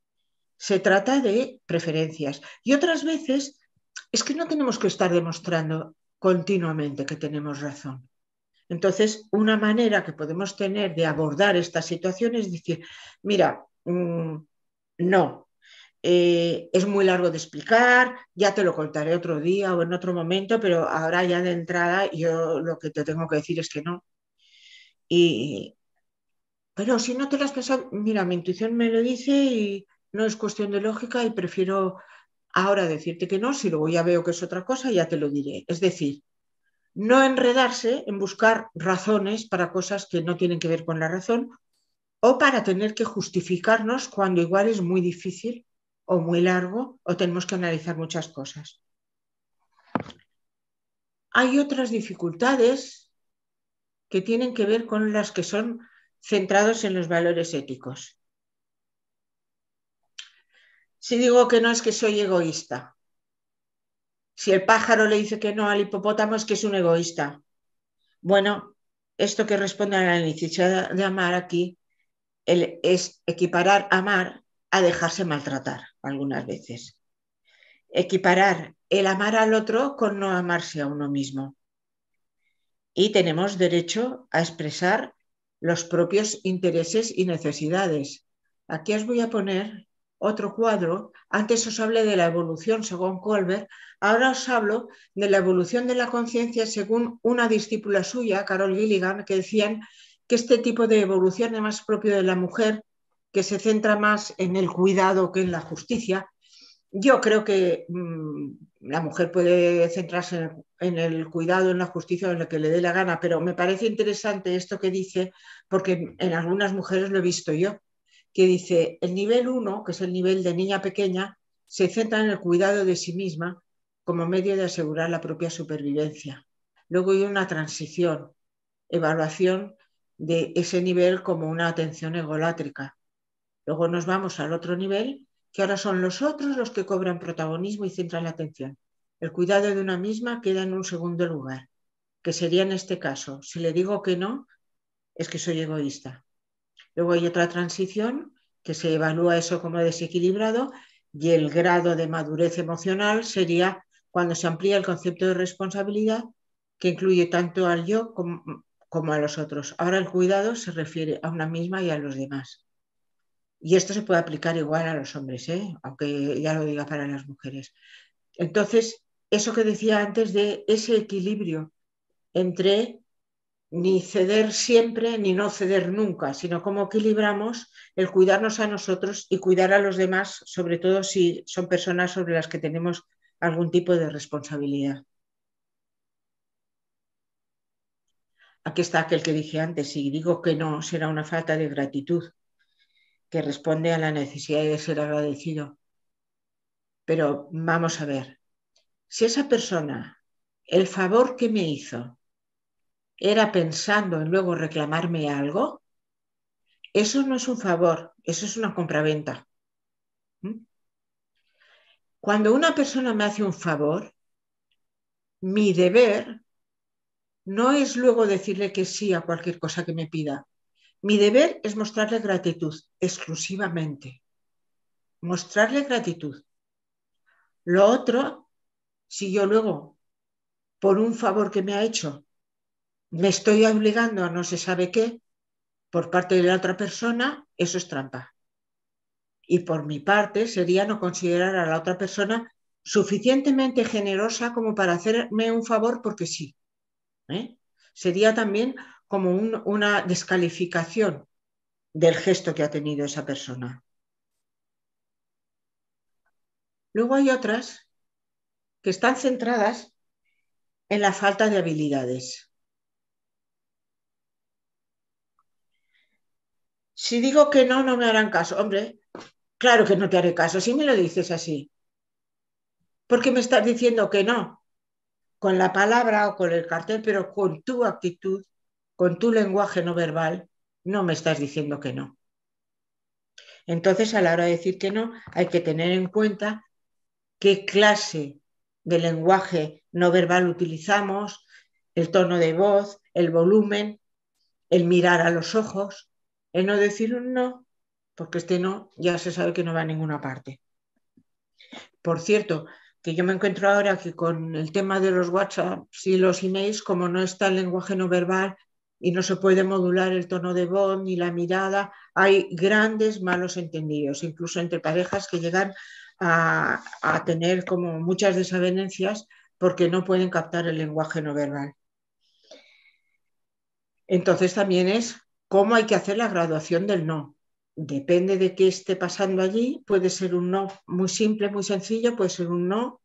se trata de preferencias. Y otras veces es que no tenemos que estar demostrando continuamente que tenemos razón. Entonces, una manera que podemos tener de abordar esta situación es decir, mira, no, es muy largo de explicar, ya te lo contaré otro día o en otro momento, pero ahora ya de entrada yo lo que te tengo que decir es que no. Y, pero si no te lo has pensado, mira, mi intuición me lo dice y no es cuestión de lógica y prefiero ahora decirte que no, si luego ya veo que es otra cosa, ya te lo diré. Es decir, no enredarse en buscar razones para cosas que no tienen que ver con la razón o para tener que justificarnos cuando igual es muy difícil o muy largo o tenemos que analizar muchas cosas. Hay otras dificultades que tienen que ver con las que son centrados en los valores éticos. Si digo que no es que soy egoísta, si el pájaro le dice que no al hipopótamo es que es un egoísta. Bueno, esto que responde a la necesidad de amar aquí es equiparar amar a dejarse maltratar algunas veces. Equiparar el amar al otro con no amarse a uno mismo. Y tenemos derecho a expresar los propios intereses y necesidades. Aquí os voy a poner otro cuadro. Antes os hablé de la evolución según Colbert, ahora os hablo de la evolución de la conciencia según una discípula suya, Carol Gilligan, que decían que este tipo de evolución es más propio de la mujer, que se centra más en el cuidado que en la justicia. Yo creo que la mujer puede centrarse en el cuidado, en la justicia, en lo que le dé la gana, pero me parece interesante esto que dice, porque en algunas mujeres lo he visto yo, que dice, el nivel 1, que es el nivel de niña pequeña, se centra en el cuidado de sí misma como medio de asegurar la propia supervivencia. Luego hay una transición, evaluación de ese nivel como una atención egolátrica. Luego nos vamos al otro nivel, que ahora son los otros los que cobran protagonismo y centran la atención. El cuidado de una misma queda en un segundo lugar, que sería en este caso, si le digo que no, es que soy egoísta. Luego hay otra transición que se evalúa eso como desequilibrado y el grado de madurez emocional sería cuando se amplía el concepto de responsabilidad que incluye tanto al yo como a los otros. Ahora el cuidado se refiere a una misma y a los demás. Y esto se puede aplicar igual a los hombres, aunque ya lo diga para las mujeres. Entonces, eso que decía antes de ese equilibrio entre ni ceder siempre ni no ceder nunca, sino cómo equilibramos el cuidarnos a nosotros y cuidar a los demás, sobre todo si son personas sobre las que tenemos algún tipo de responsabilidad. Aquí está aquel que dije antes, si digo que no, será una falta de gratitud, que responde a la necesidad de ser agradecido. Pero vamos a ver, si esa persona, el favor que me hizo, era pensando en luego reclamarme algo, eso no es un favor, eso es una compraventa. Cuando una persona me hace un favor, mi deber no es luego decirle que sí a cualquier cosa que me pida. Mi deber es mostrarle gratitud exclusivamente. Mostrarle gratitud. Lo otro, si yo luego, por un favor que me ha hecho, me estoy obligando a no se sabe qué por parte de la otra persona, eso es trampa. Y por mi parte sería no considerar a la otra persona suficientemente generosa como para hacerme un favor porque sí. Sería también como una descalificación del gesto que ha tenido esa persona. Luego hay otras que están centradas en la falta de habilidades. Si digo que no, no me harán caso. Hombre, claro que no te haré caso si me lo dices así. ¿Por qué me estás diciendo que no? Con la palabra o con el cartel, pero con tu actitud, con tu lenguaje no verbal, no me estás diciendo que no. Entonces, a la hora de decir que no, hay que tener en cuenta qué clase de lenguaje no verbal utilizamos, el tono de voz, el volumen, el mirar a los ojos, el no decir un no, porque este no ya se sabe que no va a ninguna parte. Por cierto, que yo me encuentro ahora que con el tema de los WhatsApp y los emails, como no está el lenguaje no verbal y no se puede modular el tono de voz ni la mirada, hay grandes malos entendidos, incluso entre parejas que llegan a tener como muchas desavenencias porque no pueden captar el lenguaje no verbal. Entonces también es cómo hay que hacer la graduación del no. Depende de qué esté pasando allí, puede ser un no muy simple, muy sencillo, puede ser un no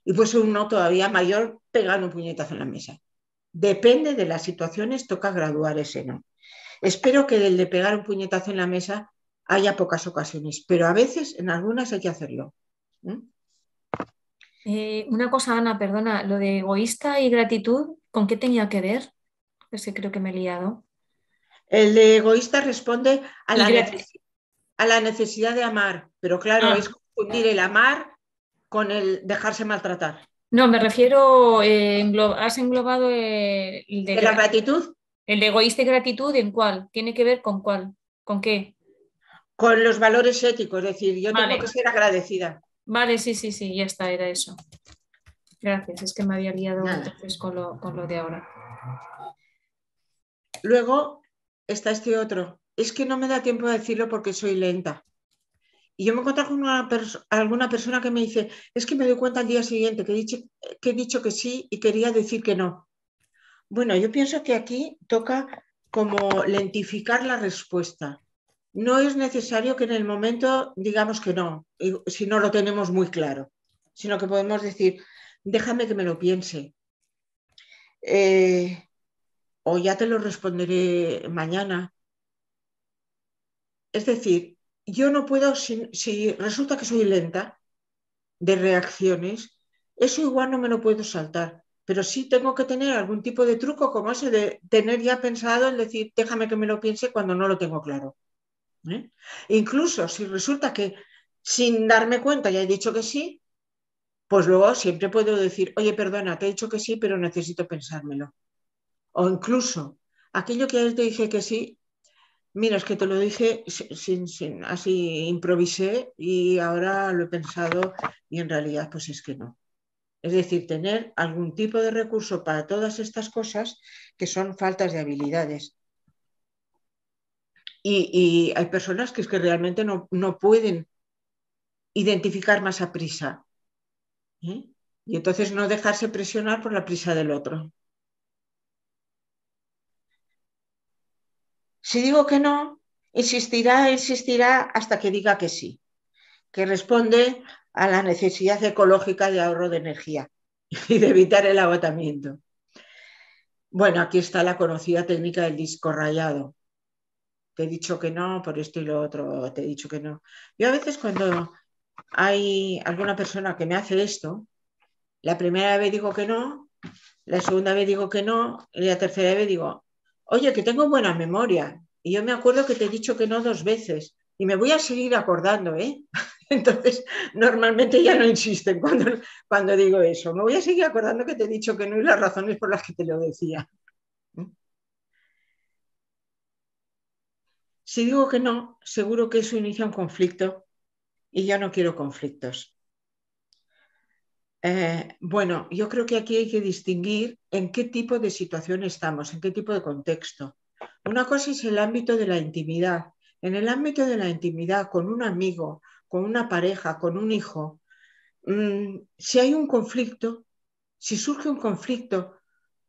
y puede ser un no todavía mayor pegando un puñetazo en la mesa. Depende de las situaciones, toca graduar ese no. Espero que del de pegar un puñetazo en la mesa haya pocas ocasiones, pero a veces en algunas hay que hacerlo. Una cosa, Ana, perdona, lo de egoísta y gratitud, ¿con qué tenía que ver? Es que creo que me he liado. El de egoísta responde a la necesidad de amar, pero claro, es confundir el amar con el dejarse maltratar. No, me refiero, has englobado el ¿De la gratitud? El de egoísta y gratitud, ¿en cuál? ¿Tiene que ver con cuál? ¿Con qué? Con los valores éticos, es decir, yo Vale. tengo que ser agradecida. Vale, sí, ya está, era eso. Gracias, es que me había liado entonces con lo de ahora. Luego está este otro. Es que no me da tiempo de decirlo porque soy lenta. Y yo me encuentro con alguna persona que me dice, es que me doy cuenta al día siguiente que he dicho que sí y quería decir que no. Bueno, yo pienso que aquí toca como lentificar la respuesta. No es necesario que en el momento digamos que no, si no lo tenemos muy claro, sino que podemos decir, déjame que me lo piense. O ya te lo responderé mañana. Es decir, yo no puedo, si resulta que soy lenta de reacciones, eso igual no me lo puedo saltar, pero sí tengo que tener algún tipo de truco como ese de tener ya pensado en decir, déjame que me lo piense cuando no lo tengo claro. ¿eh? Incluso si resulta que sin darme cuenta ya he dicho que sí, pues luego siempre puedo decir, oye, perdona, te he dicho que sí, pero necesito pensármelo. O incluso, aquello que te dije que sí, mira, es que te lo dije así improvisé y ahora lo he pensado y en realidad pues es que no. Es decir, tener algún tipo de recurso para todas estas cosas que son faltas de habilidades. Y hay personas que es que realmente no pueden identificar más a prisa, ¿eh? Y entonces no dejarse presionar por la prisa del otro. Si digo que no, insistirá hasta que diga que sí, que responde a la necesidad ecológica de ahorro de energía y de evitar el agotamiento. Bueno, aquí está la conocida técnica del disco rayado. Te he dicho que no por esto y lo otro, te he dicho que no. Yo a veces cuando hay alguna persona que me hace esto, la primera vez digo que no, la segunda vez digo que no, y la tercera vez digo, oye, que tengo buena memoria. Y yo me acuerdo que te he dicho que no 2 veces y me voy a seguir acordando, ¿eh? Entonces, normalmente ya no insisten cuando digo eso. Me voy a seguir acordando que te he dicho que no y las razones por las que te lo decía. Si digo que no, seguro que eso inicia un conflicto y yo no quiero conflictos. Bueno, yo creo que aquí hay que distinguir en qué tipo de situación estamos, en qué tipo de contexto. Una cosa es el ámbito de la intimidad. En el ámbito de la intimidad, con un amigo, con una pareja, con un hijo, si hay un conflicto, si surge un conflicto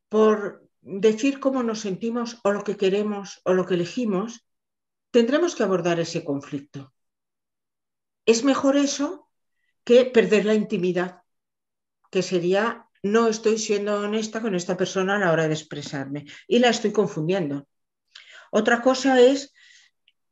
por decir cómo nos sentimos o lo que queremos o lo que elegimos, tendremos que abordar ese conflicto. Es mejor eso que perder la intimidad, que sería no estoy siendo honesta con esta persona a la hora de expresarme y la estoy confundiendo. Otra cosa es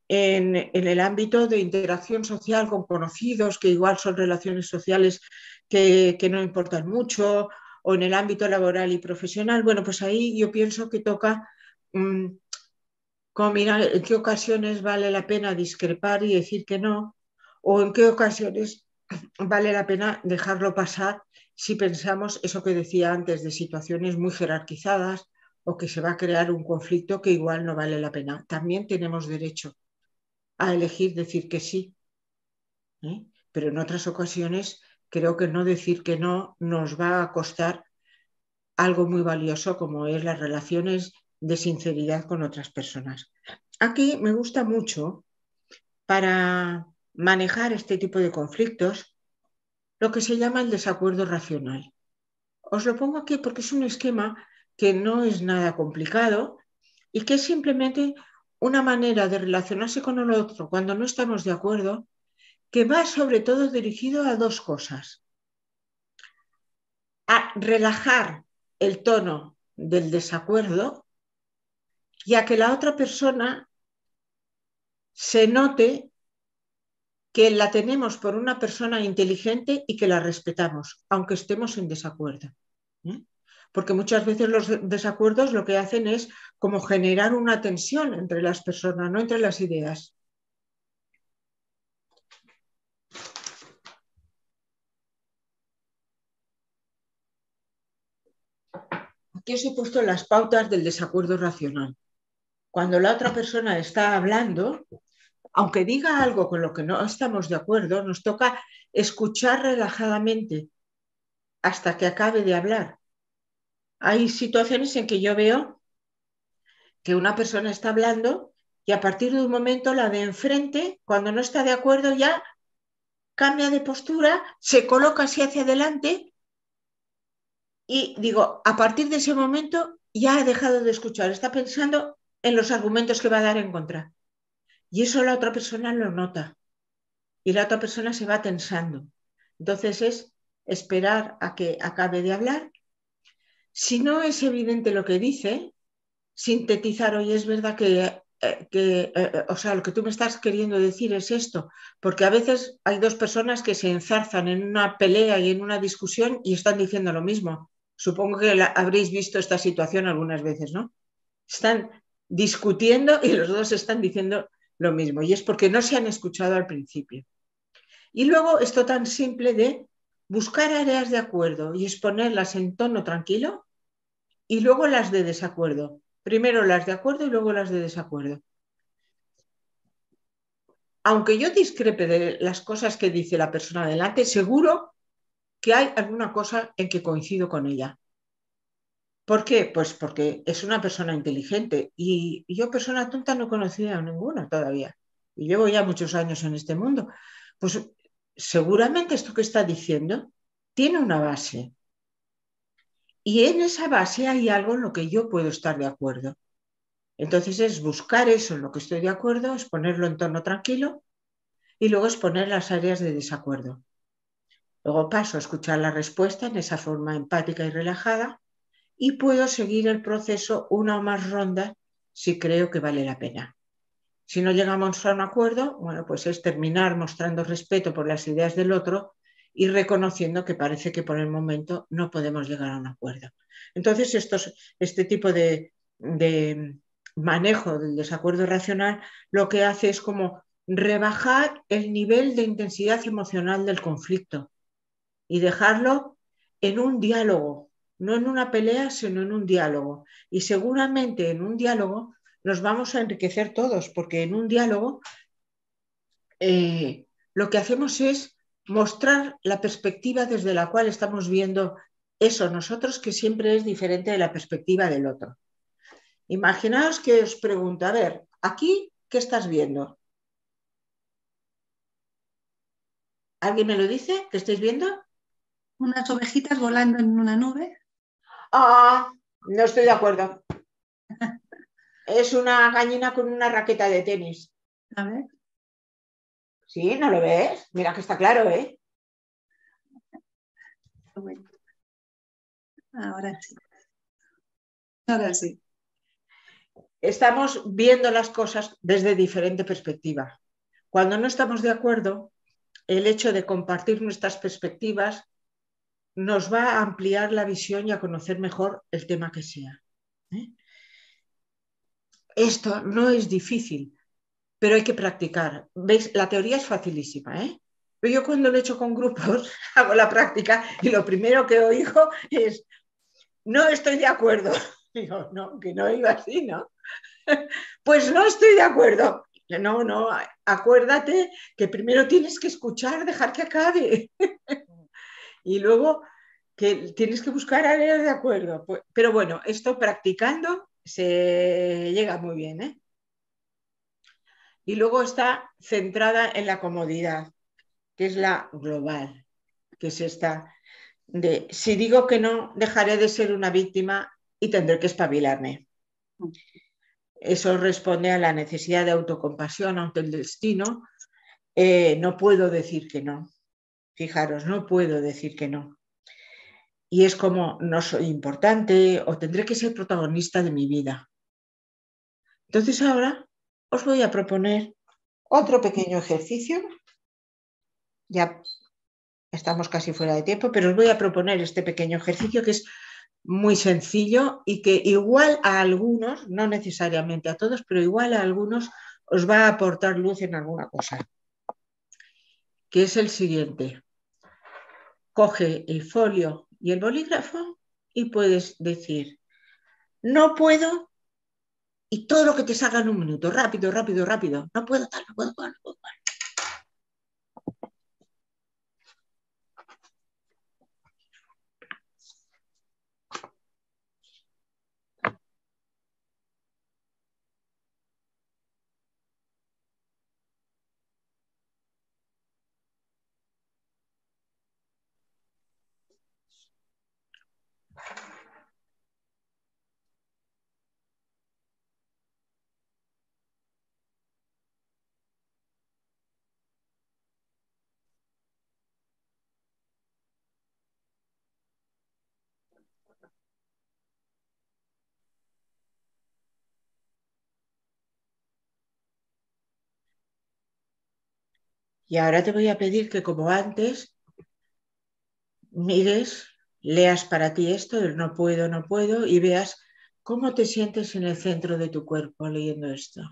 en el ámbito de interacción social con conocidos, que igual son relaciones sociales que no importan mucho, o en el ámbito laboral y profesional. Bueno, pues ahí yo pienso que toca como mirar en qué ocasiones vale la pena discrepar y decir que no, o en qué ocasiones vale la pena dejarlo pasar si pensamos eso que decía antes de situaciones muy jerarquizadas o que se va a crear un conflicto que igual no vale la pena. También tenemos derecho a elegir decir que sí, ¿eh? Pero en otras ocasiones creo que no decir que no nos va a costar algo muy valioso como es las relaciones de sinceridad con otras personas. Aquí me gusta mucho para manejar este tipo de conflictos lo que se llama el desacuerdo racional. Os lo pongo aquí porque es un esquema que no es nada complicado y que es simplemente una manera de relacionarse con el otro cuando no estamos de acuerdo, que va sobre todo dirigido a 2 cosas. A relajar el tono del desacuerdo y a que la otra persona se note que la tenemos por una persona inteligente y que la respetamos, aunque estemos en desacuerdo. Porque muchas veces los desacuerdos lo que hacen es como generar una tensión entre las personas, no entre las ideas. Aquí os he puesto las pautas del desacuerdo racional. Cuando la otra persona está hablando, aunque diga algo con lo que no estamos de acuerdo, nos toca escuchar relajadamente hasta que acabe de hablar. Hay situaciones en que yo veo que una persona está hablando y a partir de un momento la de enfrente, cuando no está de acuerdo, ya cambia de postura, se coloca así hacia adelante y digo, a partir de ese momento ya ha dejado de escuchar, está pensando en los argumentos que va a dar en contra. Y eso la otra persona lo nota y la otra persona se va tensando. Entonces es esperar a que acabe de hablar. Si no es evidente lo que dice, sintetizar, oye, es verdad o sea, lo que tú me estás queriendo decir es esto, porque a veces hay 2 personas que se enzarzan en una pelea y en una discusión y están diciendo lo mismo. Supongo que habréis visto esta situación algunas veces, ¿no? Están discutiendo y los 2 están diciendo lo mismo, y es porque no se han escuchado al principio. Y luego esto tan simple de buscar áreas de acuerdo y exponerlas en tono tranquilo, y luego las de desacuerdo. Primero las de acuerdo y luego las de desacuerdo. Aunque yo discrepe de las cosas que dice la persona delante, seguro que hay alguna cosa en que coincido con ella. ¿Por qué? Pues porque es una persona inteligente y yo persona tonta no he conocido a ninguna todavía. Y llevo ya muchos años en este mundo. Pues seguramente esto que está diciendo tiene una base. Y en esa base hay algo en lo que yo puedo estar de acuerdo. Entonces es buscar eso en lo que estoy de acuerdo, es ponerlo en tono tranquilo y luego exponer las áreas de desacuerdo. Luego paso a escuchar la respuesta en esa forma empática y relajada y puedo seguir el proceso una o más rondas si creo que vale la pena. Si no llegamos a un acuerdo, bueno, pues es terminar mostrando respeto por las ideas del otro y reconociendo que parece que por el momento no podemos llegar a un acuerdo. Entonces, este tipo de manejo del desacuerdo racional lo que hace es como rebajar el nivel de intensidad emocional del conflicto y dejarlo en un diálogo, no en una pelea, sino en un diálogo. Y seguramente en un diálogo nos vamos a enriquecer todos, porque en un diálogo lo que hacemos es mostrar la perspectiva desde la cual estamos viendo eso nosotros, que siempre es diferente de la perspectiva del otro. Imaginaos que os pregunto, a ver, aquí, ¿qué estás viendo? ¿Alguien me lo dice? ¿Qué estáis viendo? Unas ovejitas volando en una nube. Ah, no estoy de acuerdo. Es una gallina con una raqueta de tenis. A ver. ¿Sí? ¿No lo ves? Mira que está claro, ¿eh? Bueno. Ahora sí. Ahora sí. Estamos viendo las cosas desde diferente perspectiva. Cuando no estamos de acuerdo, el hecho de compartir nuestras perspectivas nos va a ampliar la visión y a conocer mejor el tema que sea. Esto no es difícil, pero hay que practicar. ¿Veis? La teoría es facilísima, ¿eh? Pero yo cuando lo he hecho con grupos hago la práctica y lo primero que oigo es no estoy de acuerdo. Digo, no, que no iba así, ¿no? Pues no estoy de acuerdo. No, acuérdate que primero tienes que escuchar, dejar que acabe. Y luego que tienes que buscar áreas de acuerdo. Pero bueno, esto practicando se llega muy bien, ¿eh? Y luego está centrada en la comodidad, que es la global, que es esta de si digo que no, dejaré de ser una víctima y tendré que espabilarme. Eso responde a la necesidad de autocompasión ante el destino. No puedo decir que no. Fijaros, no puedo decir que no. Y es como no soy importante o tendré que ser protagonista de mi vida. Entonces ahora os voy a proponer otro pequeño ejercicio. Ya estamos casi fuera de tiempo, pero os voy a proponer este pequeño ejercicio que es muy sencillo y que igual a algunos, no necesariamente a todos, pero igual a algunos os va a aportar luz en alguna cosa, que es el siguiente. Coge el folio y el bolígrafo y puedes decir, no puedo, y todo lo que te salga en un minuto, rápido, rápido, rápido, no puedo tal, no puedo tal, no puedo tal. Y ahora te voy a pedir que, como antes, mires, leas para ti esto, el no puedo, no puedo, y veas cómo te sientes en el centro de tu cuerpo leyendo esto.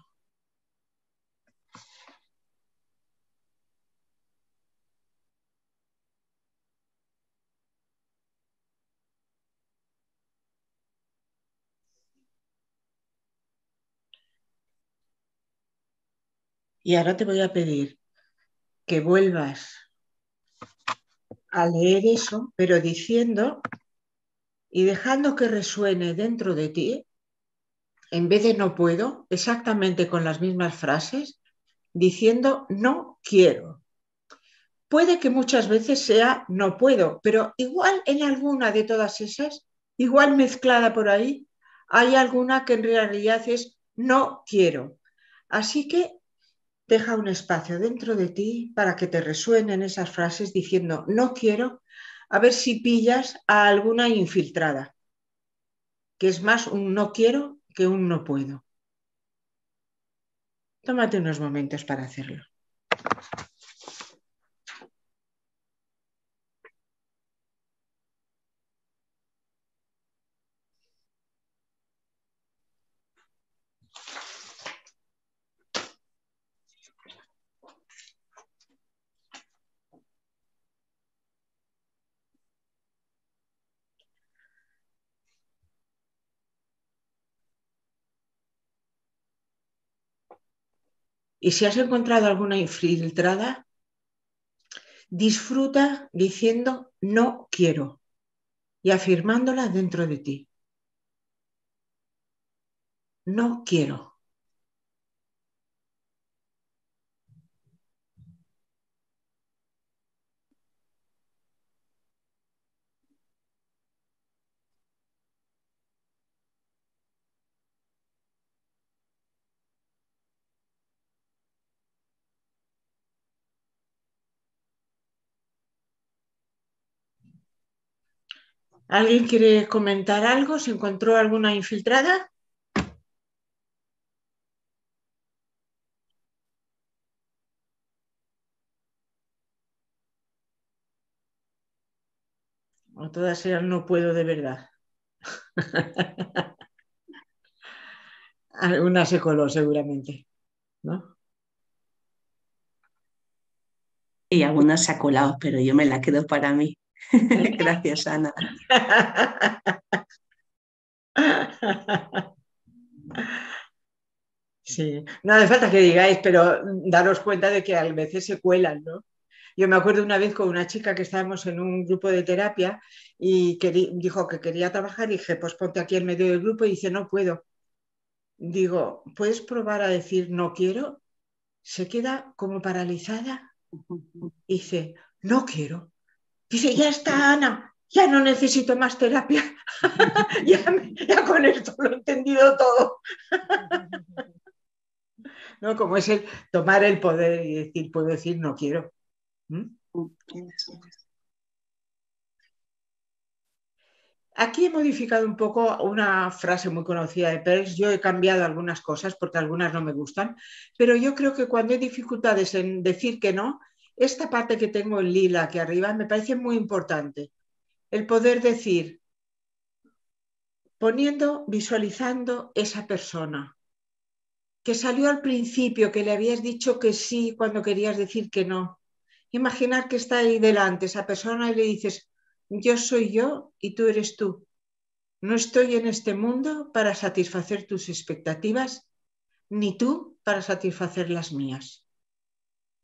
Y ahora te voy a pedir que vuelvas a leer eso, pero diciendo y dejando que resuene dentro de ti, en vez de no puedo, exactamente con las mismas frases, diciendo no quiero. Puede que muchas veces sea no puedo, pero igual en alguna de todas esas, igual mezclada por ahí, hay alguna que en realidad es no quiero. Así que deja un espacio dentro de ti para que te resuenen esas frases diciendo no quiero, a ver si pillas a alguna infiltrada, que es más un no quiero que un no puedo. Tómate unos momentos para hacerlo. Y si has encontrado alguna infiltrada, disfruta diciendo no quiero y afirmándola dentro de ti. No quiero. ¿Alguien quiere comentar algo? ¿Se encontró alguna infiltrada? O todas eran no puedo de verdad. Alguna se coló seguramente, ¿no? Y alguna se ha colado, pero yo me la quedo para mí. Gracias, Ana. Sí, no hace falta que digáis, pero daros cuenta de que a veces se cuelan, ¿no? Yo me acuerdo una vez con una chica que estábamos en un grupo de terapia y dijo que quería trabajar y dije, pues ponte aquí en medio del grupo y dice, no puedo. Digo, ¿puedes probar a decir no quiero? Se queda como paralizada y dice, no quiero. Dice, ya está, Ana, ya no necesito más terapia. ya con esto lo he entendido todo. ¿No? Como es el tomar el poder y decir, puedo decir no quiero. ¿Mm? Aquí he modificado un poco una frase muy conocida de Peirce. Yo he cambiado algunas cosas porque algunas no me gustan, pero yo creo que cuando hay dificultades en decir que no, esta parte que tengo en lila aquí arriba me parece muy importante. El poder decir, visualizando esa persona que salió al principio, que le habías dicho que sí cuando querías decir que no. Imaginar que está ahí delante esa persona y le dices, yo soy yo y tú eres tú. No estoy en este mundo para satisfacer tus expectativas, ni tú para satisfacer las mías.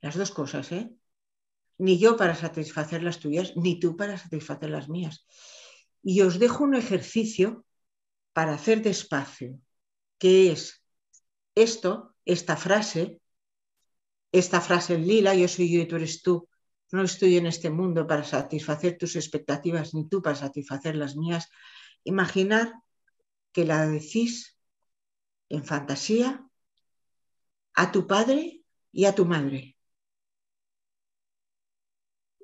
Las dos cosas, ¿eh? Ni yo para satisfacer las tuyas, ni tú para satisfacer las mías. Y os dejo un ejercicio para hacer despacio, que es esta frase en lila, yo soy yo y tú eres tú. No estoy en este mundo para satisfacer tus expectativas, ni tú para satisfacer las mías. Imaginar que la decís en fantasía a tu padre y a tu madre.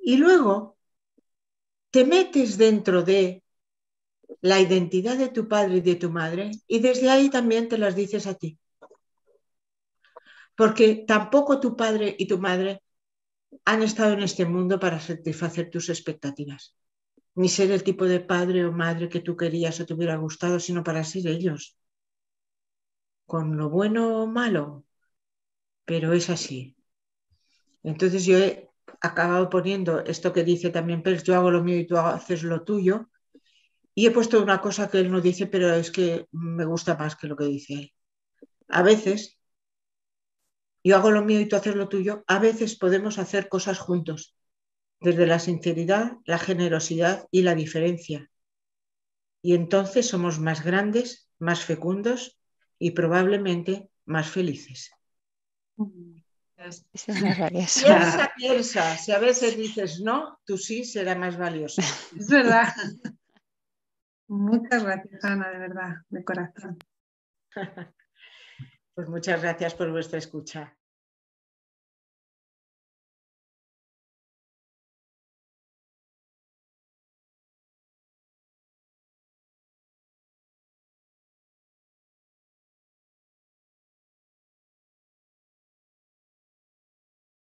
Y luego te metes dentro de la identidad de tu padre y de tu madre y desde ahí también te las dices a ti. Porque tampoco tu padre y tu madre han estado en este mundo para satisfacer tus expectativas, ni ser el tipo de padre o madre que tú querías o te hubiera gustado, sino para ser ellos, con lo bueno o malo, pero es así. Entonces yo he acabado poniendo esto que dice también Peirce, yo hago lo mío y tú haces lo tuyo, y he puesto una cosa que él no dice, pero es que me gusta más que lo que dice él. A veces, yo hago lo mío y tú haces lo tuyo, a veces podemos hacer cosas juntos, desde la sinceridad, la generosidad y la diferencia. Y entonces somos más grandes, más fecundos y probablemente más felices. Son más valiosos. Piensa, si a veces dices no, tu sí será más valioso. Es verdad. Muchas gracias, Ana, de verdad, de corazón. Pues muchas gracias por vuestra escucha.